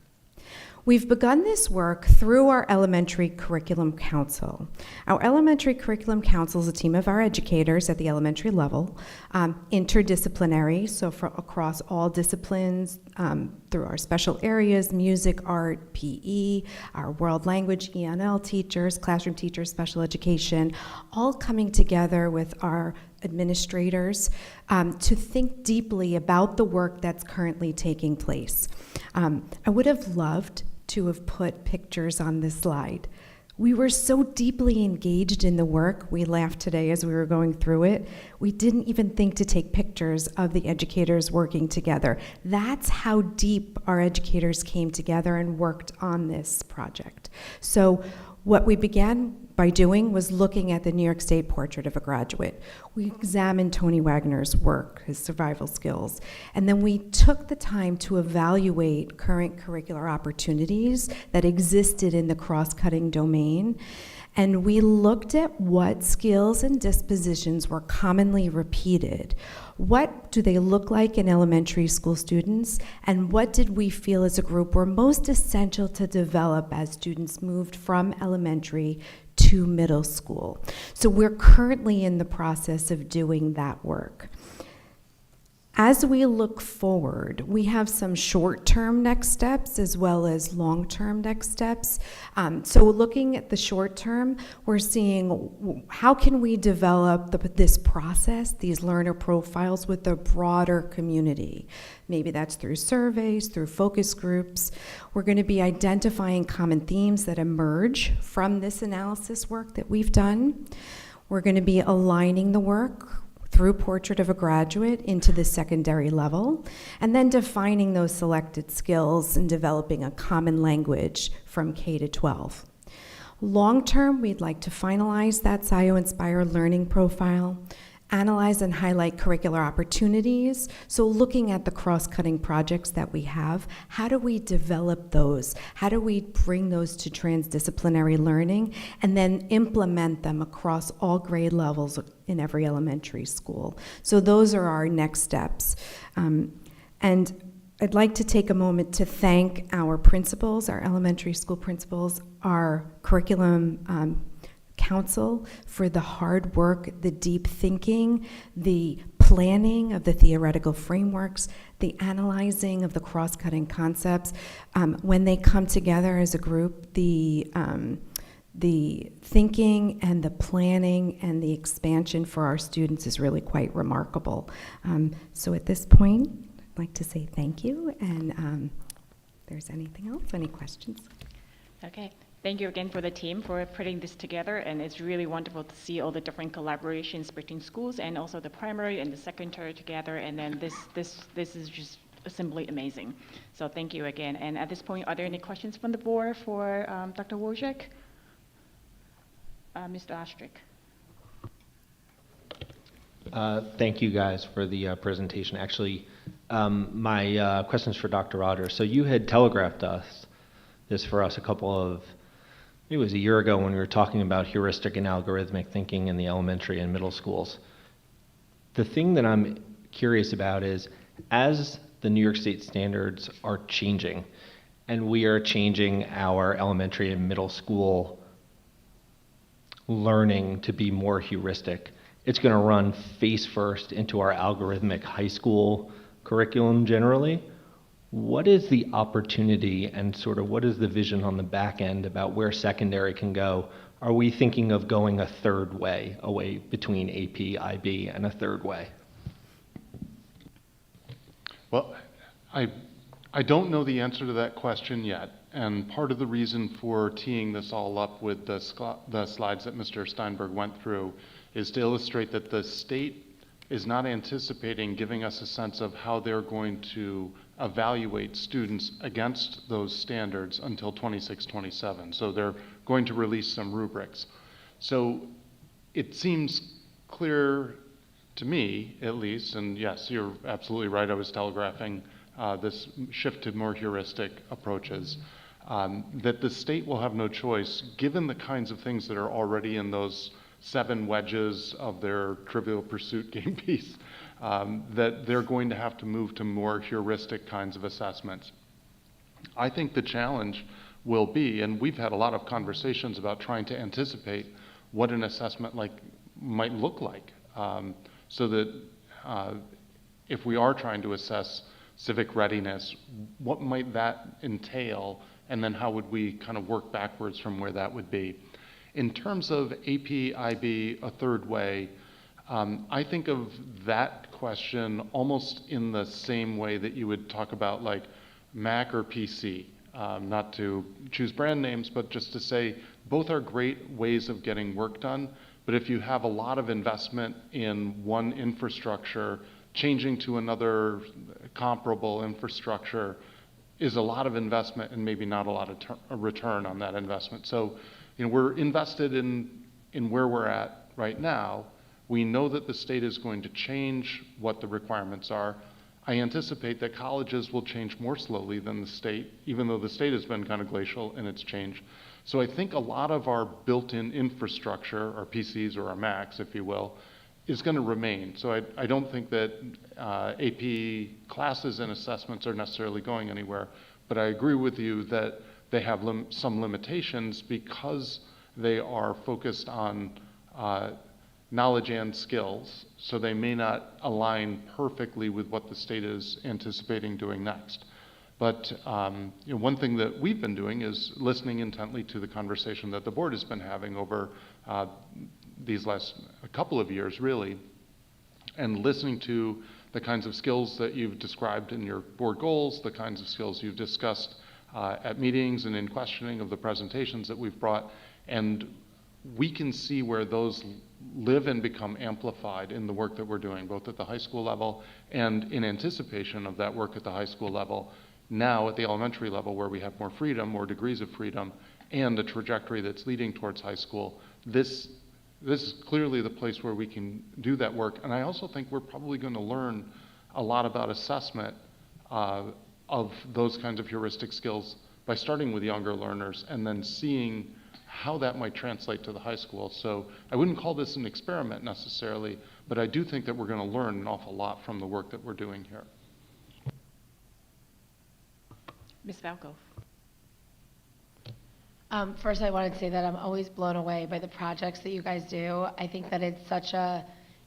We've begun this work through our Elementary Curriculum Council. Our Elementary Curriculum Council is a team of our educators at the elementary level, interdisciplinary, so across all disciplines, through our special areas, music, art, PE, our world language, ENL teachers, classroom teachers, special education, all coming together with our administrators to think deeply about the work that's currently taking place. I would have loved to have put pictures on this slide. We were so deeply engaged in the work, we laughed today as we were going through it, we didn't even think to take pictures of the educators working together. That's how deep our educators came together and worked on this project. So what we began by doing was looking at the New York State Portrait of a Graduate. We examined Tony Wagner's work, his survival skills, and then we took the time to evaluate current curricular opportunities that existed in the cross-cutting domain. And we looked at what skills and dispositions were commonly repeated. What do they look like in elementary school students? And what did we feel as a group were most essential to develop as students moved from elementary to middle school? So we're currently in the process of doing that work. As we look forward, we have some short-term next steps as well as long-term next steps. So looking at the short term, we're seeing how can we develop this process, these learner profiles with a broader community. Maybe that's through surveys, through focus groups. We're going to be identifying common themes that emerge from this analysis work that we've done. We're going to be aligning the work through Portrait of a Graduate into the secondary level, and then defining those selected skills and developing a common language from K to 12. Long term, we'd like to finalize that SIO Inspire learning profile, analyze and highlight curricular opportunities. So looking at the cross-cutting projects that we have, how do we develop those? How do we bring those to transdisciplinary learning and then implement them across all grade levels in every elementary school? So those are our next steps. And I'd like to take a moment to thank our principals, our elementary school principals, our curriculum council for the hard work, the deep thinking, the planning of the theoretical frameworks, the analyzing of the cross-cutting concepts. When they come together as a group, the thinking and the planning and the expansion for our students is really quite remarkable. So at this point, I'd like to say thank you, and if there's anything else, any questions? Okay. Thank you again for the team for putting this together, and it's really wonderful to see all the different collaborations between schools and also the primary and the secondary together, and then this is just simply amazing. So thank you again. And at this point, are there any questions from the board for Dr. Wojcik? Mr. Ostrich. Thank you guys for the presentation. Actually, my question's for Dr. Rogers. So you had telegraphed this for us it was a year ago when we were talking about heuristic and algorithmic thinking in the elementary and middle schools. The thing that I'm curious about is, as the New York State standards are changing, and we are changing our elementary and middle school learning to be more heuristic, it's going to run face first into our algorithmic high school curriculum generally. What is the opportunity and sort of what is the vision on the back end about where secondary can go are we thinking of going a third way, away between AP, IB, and a third way? Well, I don't know the answer to that question yet, and part of the reason for teeing this all up with the slides that Mr. Steinberg went through is to illustrate that the state is not anticipating giving us a sense of how they're going to evaluate students against those standards until 26-27. So they're going to release some rubrics. So it seems clear to me, at least, and yes, you're absolutely right, I was telegraphing this shift to more heuristic approaches, that the state will have no choice, given the kinds of things that are already in those 7 wedges of their Trivial Pursuit game piece, that they're going to have to move to more heuristic kinds of assessments. I think the challenge will be, and we've had a lot of conversations about trying to anticipate what an assessment might look like, so that if we are trying to assess civic readiness, what might that entail, and then how would we kind of work backwards from where that would be. In terms of AP, IB, a third way, I think of that question almost in the same way that you would talk about like Mac or PC. Not to choose brand names, but just to say both are great ways of getting work done. But if you have a lot of investment in one infrastructure, changing to another comparable infrastructure is a lot of investment and maybe not a lot of return on that investment. So, we're invested in where we're at right now. We know that the state is going to change what the requirements are. I anticipate that colleges will change more slowly than the state, even though the state has been kind of glacial in its change. So I think a lot of our built-in infrastructure, our PCs or our Macs, if you will, is going to remain. So I don't think that AP classes and assessments are necessarily going anywhere, but I agree with you that they have some limitations because they are focused on knowledge and skills, so they may not align perfectly with what the state is anticipating doing next. But one thing that we've been doing is listening intently to the conversation that the board has been having over these last couple of years, really, and listening to the kinds of skills that you've described in your board goals, the kinds of skills you've discussed at meetings and in questioning of the presentations that we've brought. And we can see where those live and become amplified in the work that we're doing, both at the high school level and in anticipation of that work at the high school level, now at the elementary level where we have more freedom, more degrees of freedom, and a trajectory that's leading towards high school. This is clearly the place where we can do that work. And I also think we're probably going to learn a lot about assessment of those kinds of heuristic skills by starting with younger learners and then seeing how that might translate to the high school. So I wouldn't call this an experiment necessarily, but I do think that we're going to learn an awful lot from the work that we're doing here. Ms. Falco. First, I wanted to say that I'm always blown away by the projects that you guys do. I think that it's such a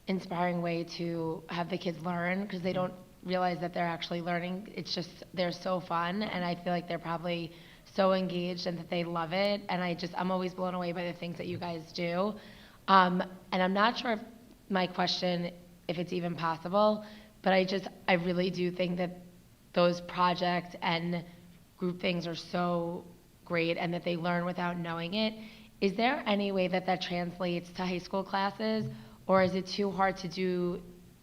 inspiring way to have the kids learn because they don't realize that they're actually learning. It's just, they're so fun, and I feel like they're probably so engaged and that they love it. And I'm always blown away by the things that you guys do. And I'm not sure if my question, if it's even possible, but I really do think that those projects and group things are so great and that they learn without knowing it. Is there any way that that translates to high school classes, or is it too hard to do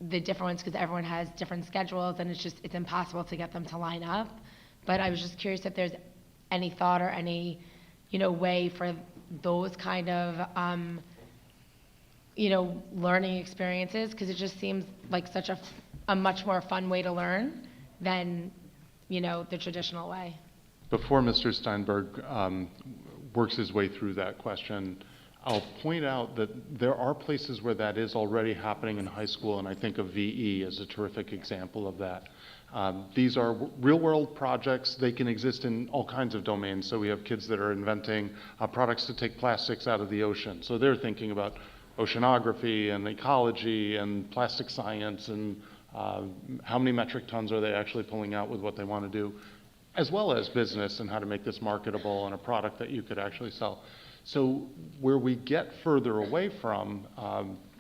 the different ones because everyone has different schedules and it's impossible to get them to line up? But I was just curious if there's any thought or any, way for those kind of, learning experiences, because it just seems like such a much more fun way to learn than, the traditional way. Before Mr. Steinberg works his way through that question, I'll point out that there are places where that is already happening in high school, and I think of VE as a terrific example of that. These are real-world projects. They can exist in all kinds of domains. So we have kids that are inventing products to take plastics out of the ocean. So they're thinking about oceanography and ecology and plastic science and how many metric tons are they actually pulling out with what they want to do, as well as business and how to make this marketable and a product that you could actually sell. So where we get further away from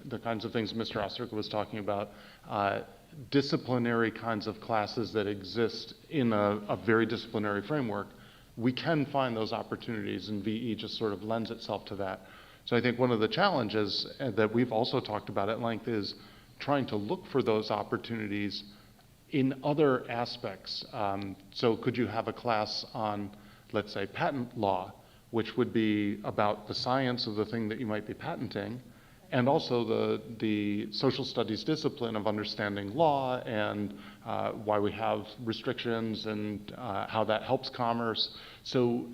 the kinds of things Mr. Osterka was talking about, disciplinary kinds of classes that exist in a very disciplinary framework, we can find those opportunities, and VE just sort of lends itself to that. So I think one of the challenges that we've also talked about at length is trying to look for those opportunities in other aspects. So could you have a class on, let's say, patent law, which would be about the science of the thing that you might be patenting, and also the social studies discipline of understanding law and why we have restrictions and how that helps commerce. So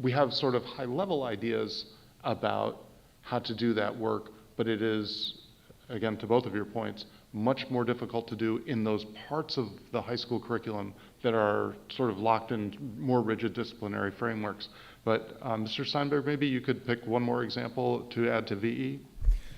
we have sort of high-level ideas about how to do that work, but it is, again, to both of your points, much more difficult to do in those parts of the high school curriculum that are sort of locked in more rigid disciplinary frameworks. But Mr. Steinberg, maybe you could pick one more example to add to VE?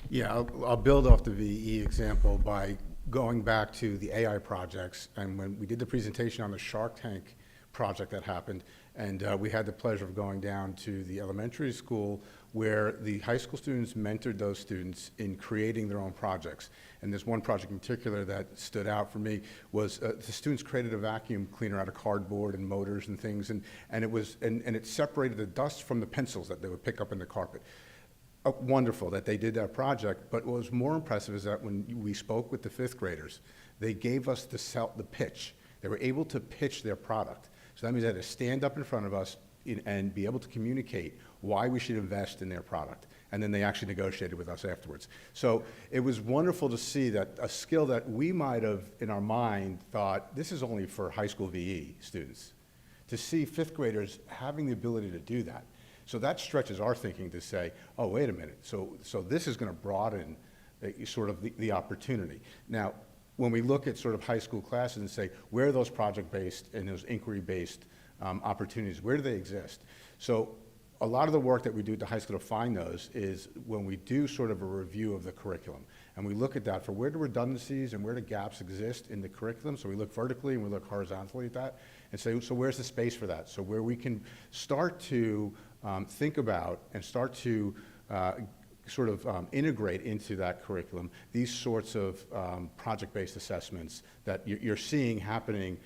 Yeah, I'll build off the VE example by going back to the AI projects. And when we did the presentation on the Shark Tank project that happened, and we had the pleasure of going down to the elementary school where the high school students mentored those students in creating their own projects. And there's one project in particular that stood out for me was the students created a vacuum cleaner out of cardboard and motors and things, and it separated the dust from the pencils that they would pick up in the carpet. Wonderful that they did that project, but what was more impressive is that when we spoke with the fifth graders, they gave us the pitch. They were able to pitch their product. So that means they had to stand up in front of us and be able to communicate why we should invest in their product. And then they actually negotiated with us afterwards. So it was wonderful to see that a skill that we might have, in our mind, thought, this is only for high school VE students, to see fifth graders having the ability to do that. So that stretches our thinking to say, oh, wait a minute, so this is going to broaden sort of the opportunity. Now, when we look at sort of high school classes and say, where are those project-based and those inquiry-based opportunities, where do they exist? So a lot of the work that we do at the high school to find those is when we do sort of a review of the curriculum. And we look at that for where do redundancies and where do gaps exist in the curriculum. So we look vertically and we look horizontally at that and say, so where's the space for that? So where we can start to think about and start to integrate into that curriculum these sorts of project-based assessments that you're seeing happening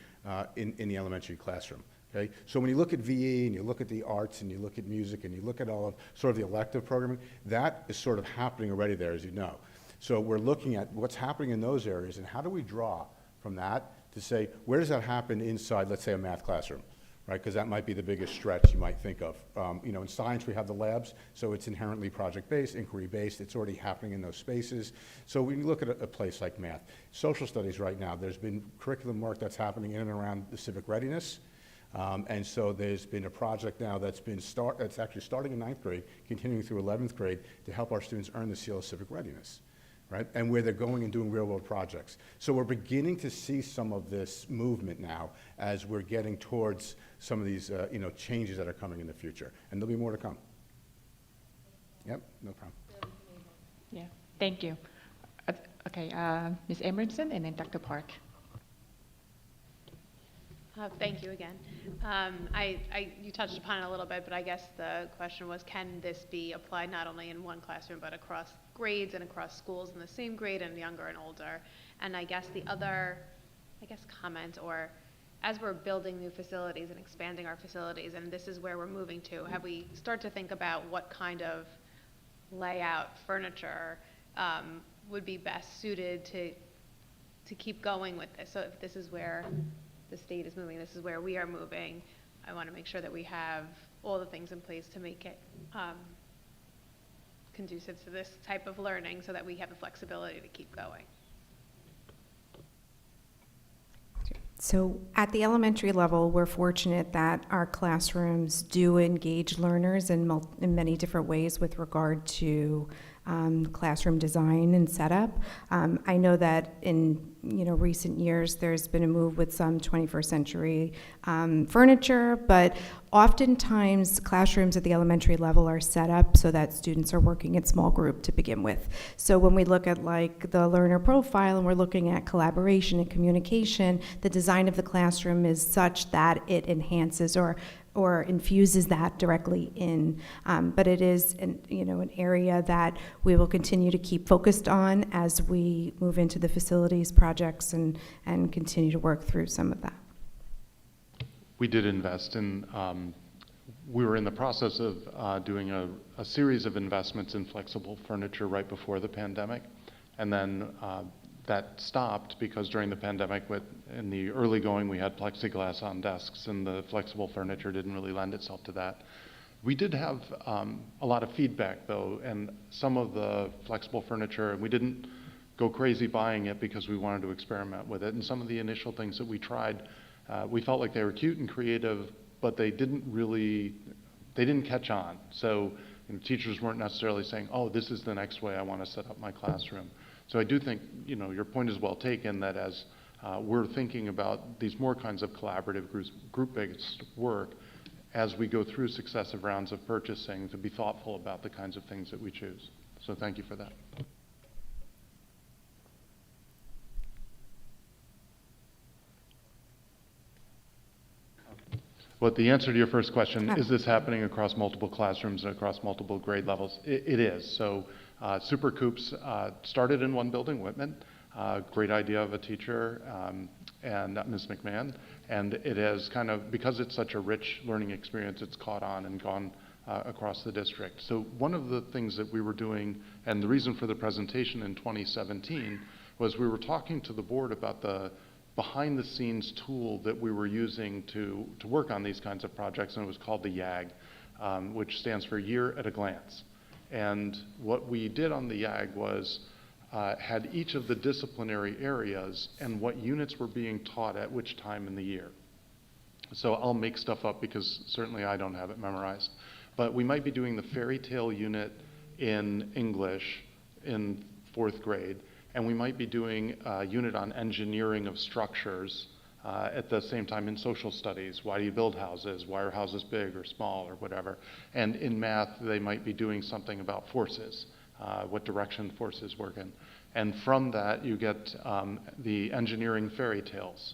in the elementary classroom. Okay? So when you look at VE and you look at the arts and you look at music and you look at all of sort of the elective programming, that is sort of happening already there, as you know. So we're looking at what's happening in those areas and how do we draw from that to say, where does that happen inside, let's say, a math classroom, right? Because that might be the biggest stretch you might think of. In science, we have the labs, so it's inherently project-based, inquiry-based. It's already happening in those spaces. So when you look at a place like math, social studies right now, there's been curriculum work that's happening in and around the civic readiness. And so there's been a project now that's actually starting in 9th grade, continuing through 11th grade to help our students earn the seal of civic readiness, right? And where they're going and doing real-world projects. So we're beginning to see some of this movement now as we're getting towards some of these changes that are coming in the future. And there'll be more to come. Yep, no problem. Yeah, thank you. Okay, Ms. Emerson and then Dr. Park. Thank you again. You touched upon it a little bit, but I guess the question was, can this be applied not only in one classroom, but across grades and across schools in the same grade and younger and older? And I guess the other, comment, or as we're building new facilities and expanding our facilities, and this is where we're moving to, have we start to think about what kind of layout, furniture would be best suited to keep going with this? So if this is where the state is moving, this is where we are moving, I want to make sure that we have all the things in place to make it conducive to this type of learning so that we have the flexibility to keep going. So at the elementary level, we're fortunate that our classrooms do engage learners in many different ways with regard to classroom design and setup. I know that in recent years there's been a move with some 21st century furniture, but oftentimes classrooms at the elementary level are set up so that students are working in small group to begin with. So when we look at like the learner profile and we're looking at collaboration and communication, the design of the classroom is such that it enhances or or infuses that directly in. But it is an area that we will continue to keep focused on as we move into the facilities projects and continue to work through some of that. We did invest in, we were in the process of doing a series of investments in flexible furniture right before the pandemic. And then that stopped because during the pandemic, in the early going, we had plexiglass on desks, and the flexible furniture didn't really lend itself to that. We did have a lot of feedback, though, and some of the flexible furniture, we didn't go crazy buying it because we wanted to experiment with it. And some of the initial things that we tried, we felt like they were cute and creative, but they didn't catch on. So teachers weren't necessarily saying, oh, this is the next way I want to set up my classroom. So I do think, your point is well taken, that as we're thinking about these more kinds of collaborative group-based work, as we go through successive rounds of purchasing, to be thoughtful about the kinds of things that we choose. So thank you for that. Well, the answer to your first question, is this happening across multiple classrooms and across multiple grade levels? It is. So Super Coops started in one building, Whitman. Great idea of a teacher and Ms. McMahon. And it has kind of, because it's such a rich learning experience, it's caught on and gone across the district. So one of the things that we were doing, and the reason for the presentation in 2017, was we were talking to the board about the behind-the-scenes tool that we were using to work on these kinds of projects, and it was called the YAG, which stands for Year at a Glance. And what we did on the YAG was had each of the disciplinary areas and what units were being taught at which time in the year. So I'll make stuff up because certainly I don't have it memorized. But we might be doing the fairy tale unit in English in 4th grade, and we might be doing a unit on engineering of structures at the same time in social studies. Why do you build houses? Why are houses big or small or whatever? And in math, they might be doing something about forces, what direction forces work in. And from that, you get the engineering fairy tales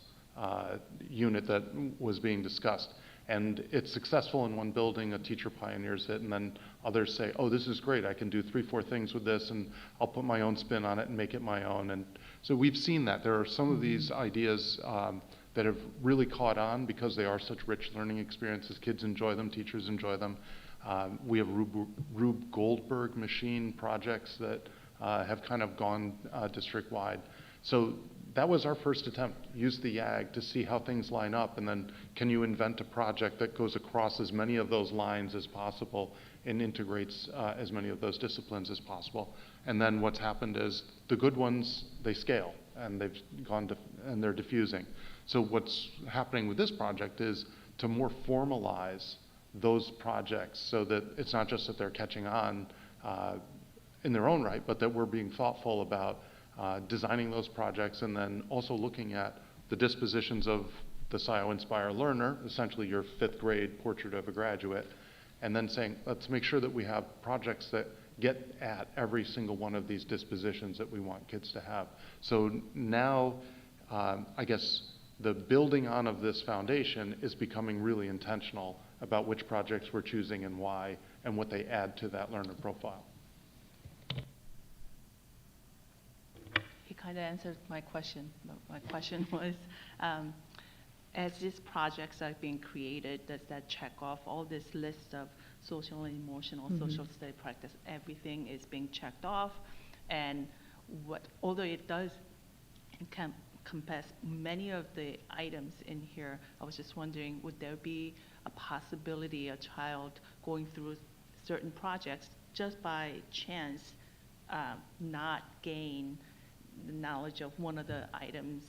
unit that was being discussed. And it's successful in one building, a teacher pioneers it, and then others say, oh, this is great, I can do 3, 4 things with this, and I'll put my own spin on it and make it my own. And so we've seen that. There are some of these ideas that have really caught on because they are such rich learning experiences. Kids enjoy them, teachers enjoy them. We have Rube Goldberg machine projects that have kind of gone district-wide. So that was our first attempt, use the YAG to see how things line up, and then can you invent a project that goes across as many of those lines as possible and integrates as many of those disciplines as possible. And then what's happened is the good ones, they scale, and they've gone to, and they're diffusing. So what's happening with this project is to more formalize those projects so that it's not just that they're catching on in their own right, but that we're being thoughtful about designing those projects and then also looking at the dispositions of the SCIO Inspire Learner, essentially your 5th grade portrait of a graduate, and then saying, let's make sure that we have projects that get at every single one of these dispositions that we want kids to have. So now, I guess, the building on of this foundation is becoming really intentional about which projects we're choosing and why, and what they add to that learner profile. He kind of answered my question. My question was, as these projects are being created, does that check off all this list of social and emotional, social study practice? Everything is being checked off, and although it does encompass many of the items in here, I was just wondering, would there be a possibility a child going through certain projects just by chance not gain the knowledge of one of the items?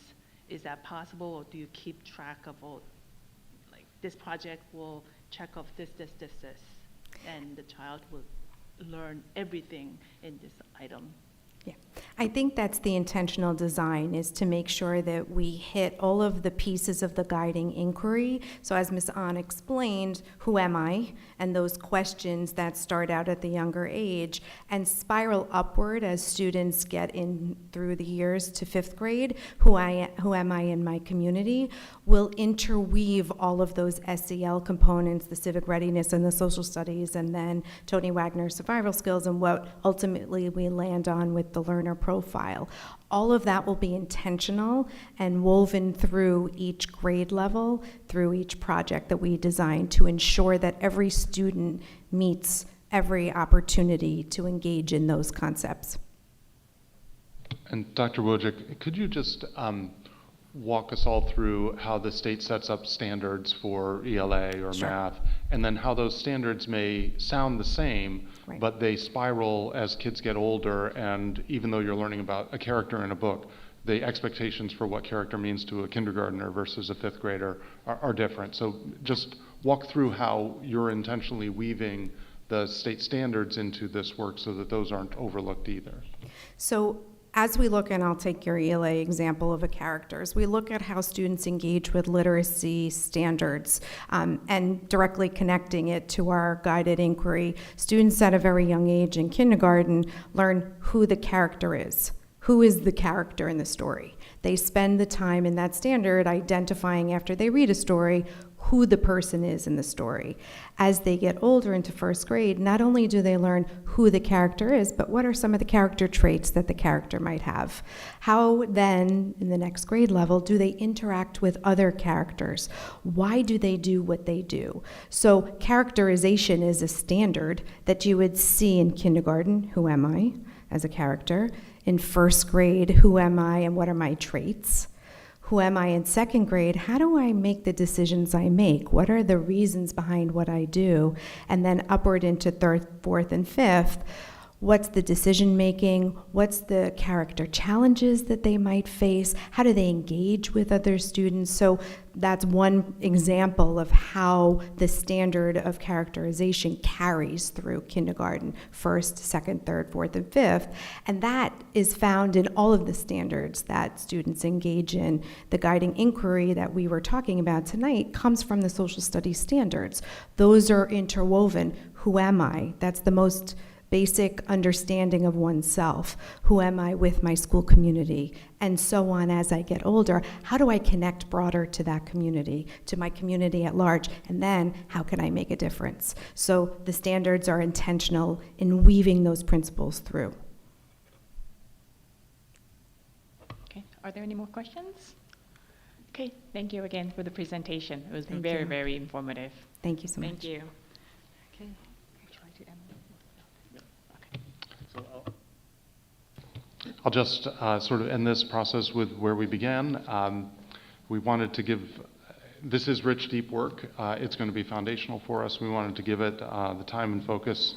Is that possible, or do you keep track of all, like this project will check off this, and the child will learn everything in this item? Yeah, I think that's the intentional design, is to make sure that we hit all of the pieces of the guiding inquiry. So as Ms. Ahn explained, who am I? And those questions that start out at the younger age and spiral upward as students get in through the years to 5th grade, who am I in my community, will interweave all of those SEL components, the civic readiness and the social studies, and then Tony Wagner's survival skills, and what ultimately we land on with the learner profile. All of that will be intentional and woven through each grade level, through each project that we design, to ensure that every student meets every opportunity to engage in those concepts. And Dr. Wojcik, could you just walk us all through how the state sets up standards for ELA or Sure. math, and then how those standards may sound the same, Right. but they spiral as kids get older, and even though you're learning about a character in a book, the expectations for what character means to a kindergartner versus a 5th grader are different. So just walk through how you're intentionally weaving the state standards into this work so that those aren't overlooked either. So as we look, and I'll take your ELA example of a character, as we look at how students engage with literacy standards and directly connecting it to our guided inquiry, students at a very young age in kindergarten learn who the character is. Who is the character in the story? They spend the time in that standard identifying, after they read a story, who the person is in the story. As they get older into 1st grade, not only do they learn who the character is, but what are some of the character traits that the character might have. How then, in the next grade level, do they interact with other characters? Why do they do what they do? So characterization is a standard that you would see in kindergarten, who am I as a character? In 1st grade, who am I and what are my traits? Who am I in 2nd grade? How do I make the decisions I make? What are the reasons behind what I do? And then upward into 3rd, 4th, and 5th, what's the decision making? What's the character challenges that they might face? How do they engage with other students? So that's one example of how the standard of characterization carries through kindergarten, 1st, 2nd, 3rd, 4th, and 5th. And that is found in all of the standards that students engage in. The guiding inquiry that we were talking about tonight comes from the social studies standards. Those are interwoven. Who am I? That's the most basic understanding of oneself. Who am I with my school community? And so on as I get older. How do I connect broader to that community, to my community at large? And then how can I make a difference? So the standards are intentional in weaving those principles through. Okay, are there any more questions? Okay, thank you again for the presentation. It was Thank very, you. very informative. Thank you so much. Thank you. Okay. I'll just sort of end this process with where we began. We wanted to give, this is rich, deep work. It's going to be foundational for us. We wanted to give it the time and focus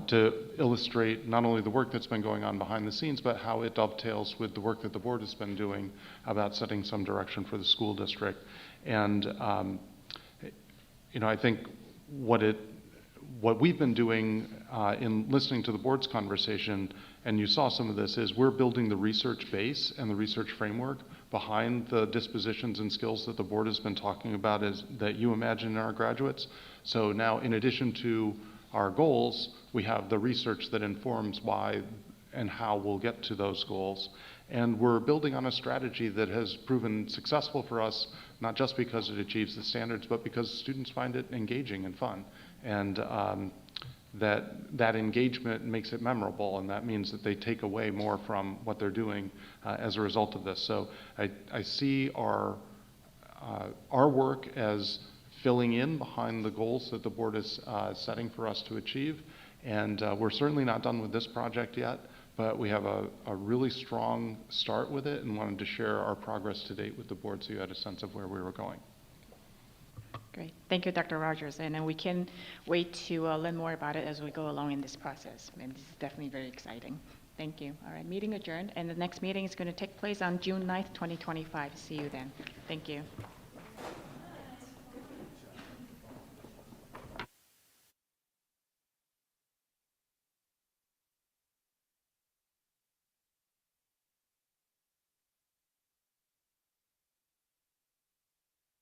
to illustrate not only the work that's been going on behind the scenes, but how it dovetails with the work that the board has been doing about setting some direction for the school district. And I think what we've been doing in listening to the board's conversation, and you saw some of this, is we're building the research base and the research framework behind the dispositions and skills that the board has been talking about that you imagine in our graduates. So now, in addition to our goals, we have the research that informs why and how we'll get to those goals. And we're building on a strategy that has proven successful for us, not just because it achieves the standards, but because students find it engaging and fun. And that engagement makes it memorable, and that means that they take away more from what they're doing as a result of this. So I see our work as filling in behind the goals that the board is setting for us to achieve. And we're certainly not done with this project yet, but we have a really strong start with it and wanted to share our progress to date with the board so you had a sense of where we were going. Great. Thank you, Dr. Rogers. And then we can wait to learn more about it as we go along in this process. And this is definitely very exciting. Thank you. All right, meeting adjourned. And the next meeting is going to take place on June 9th, 2025. See you then. Thank you.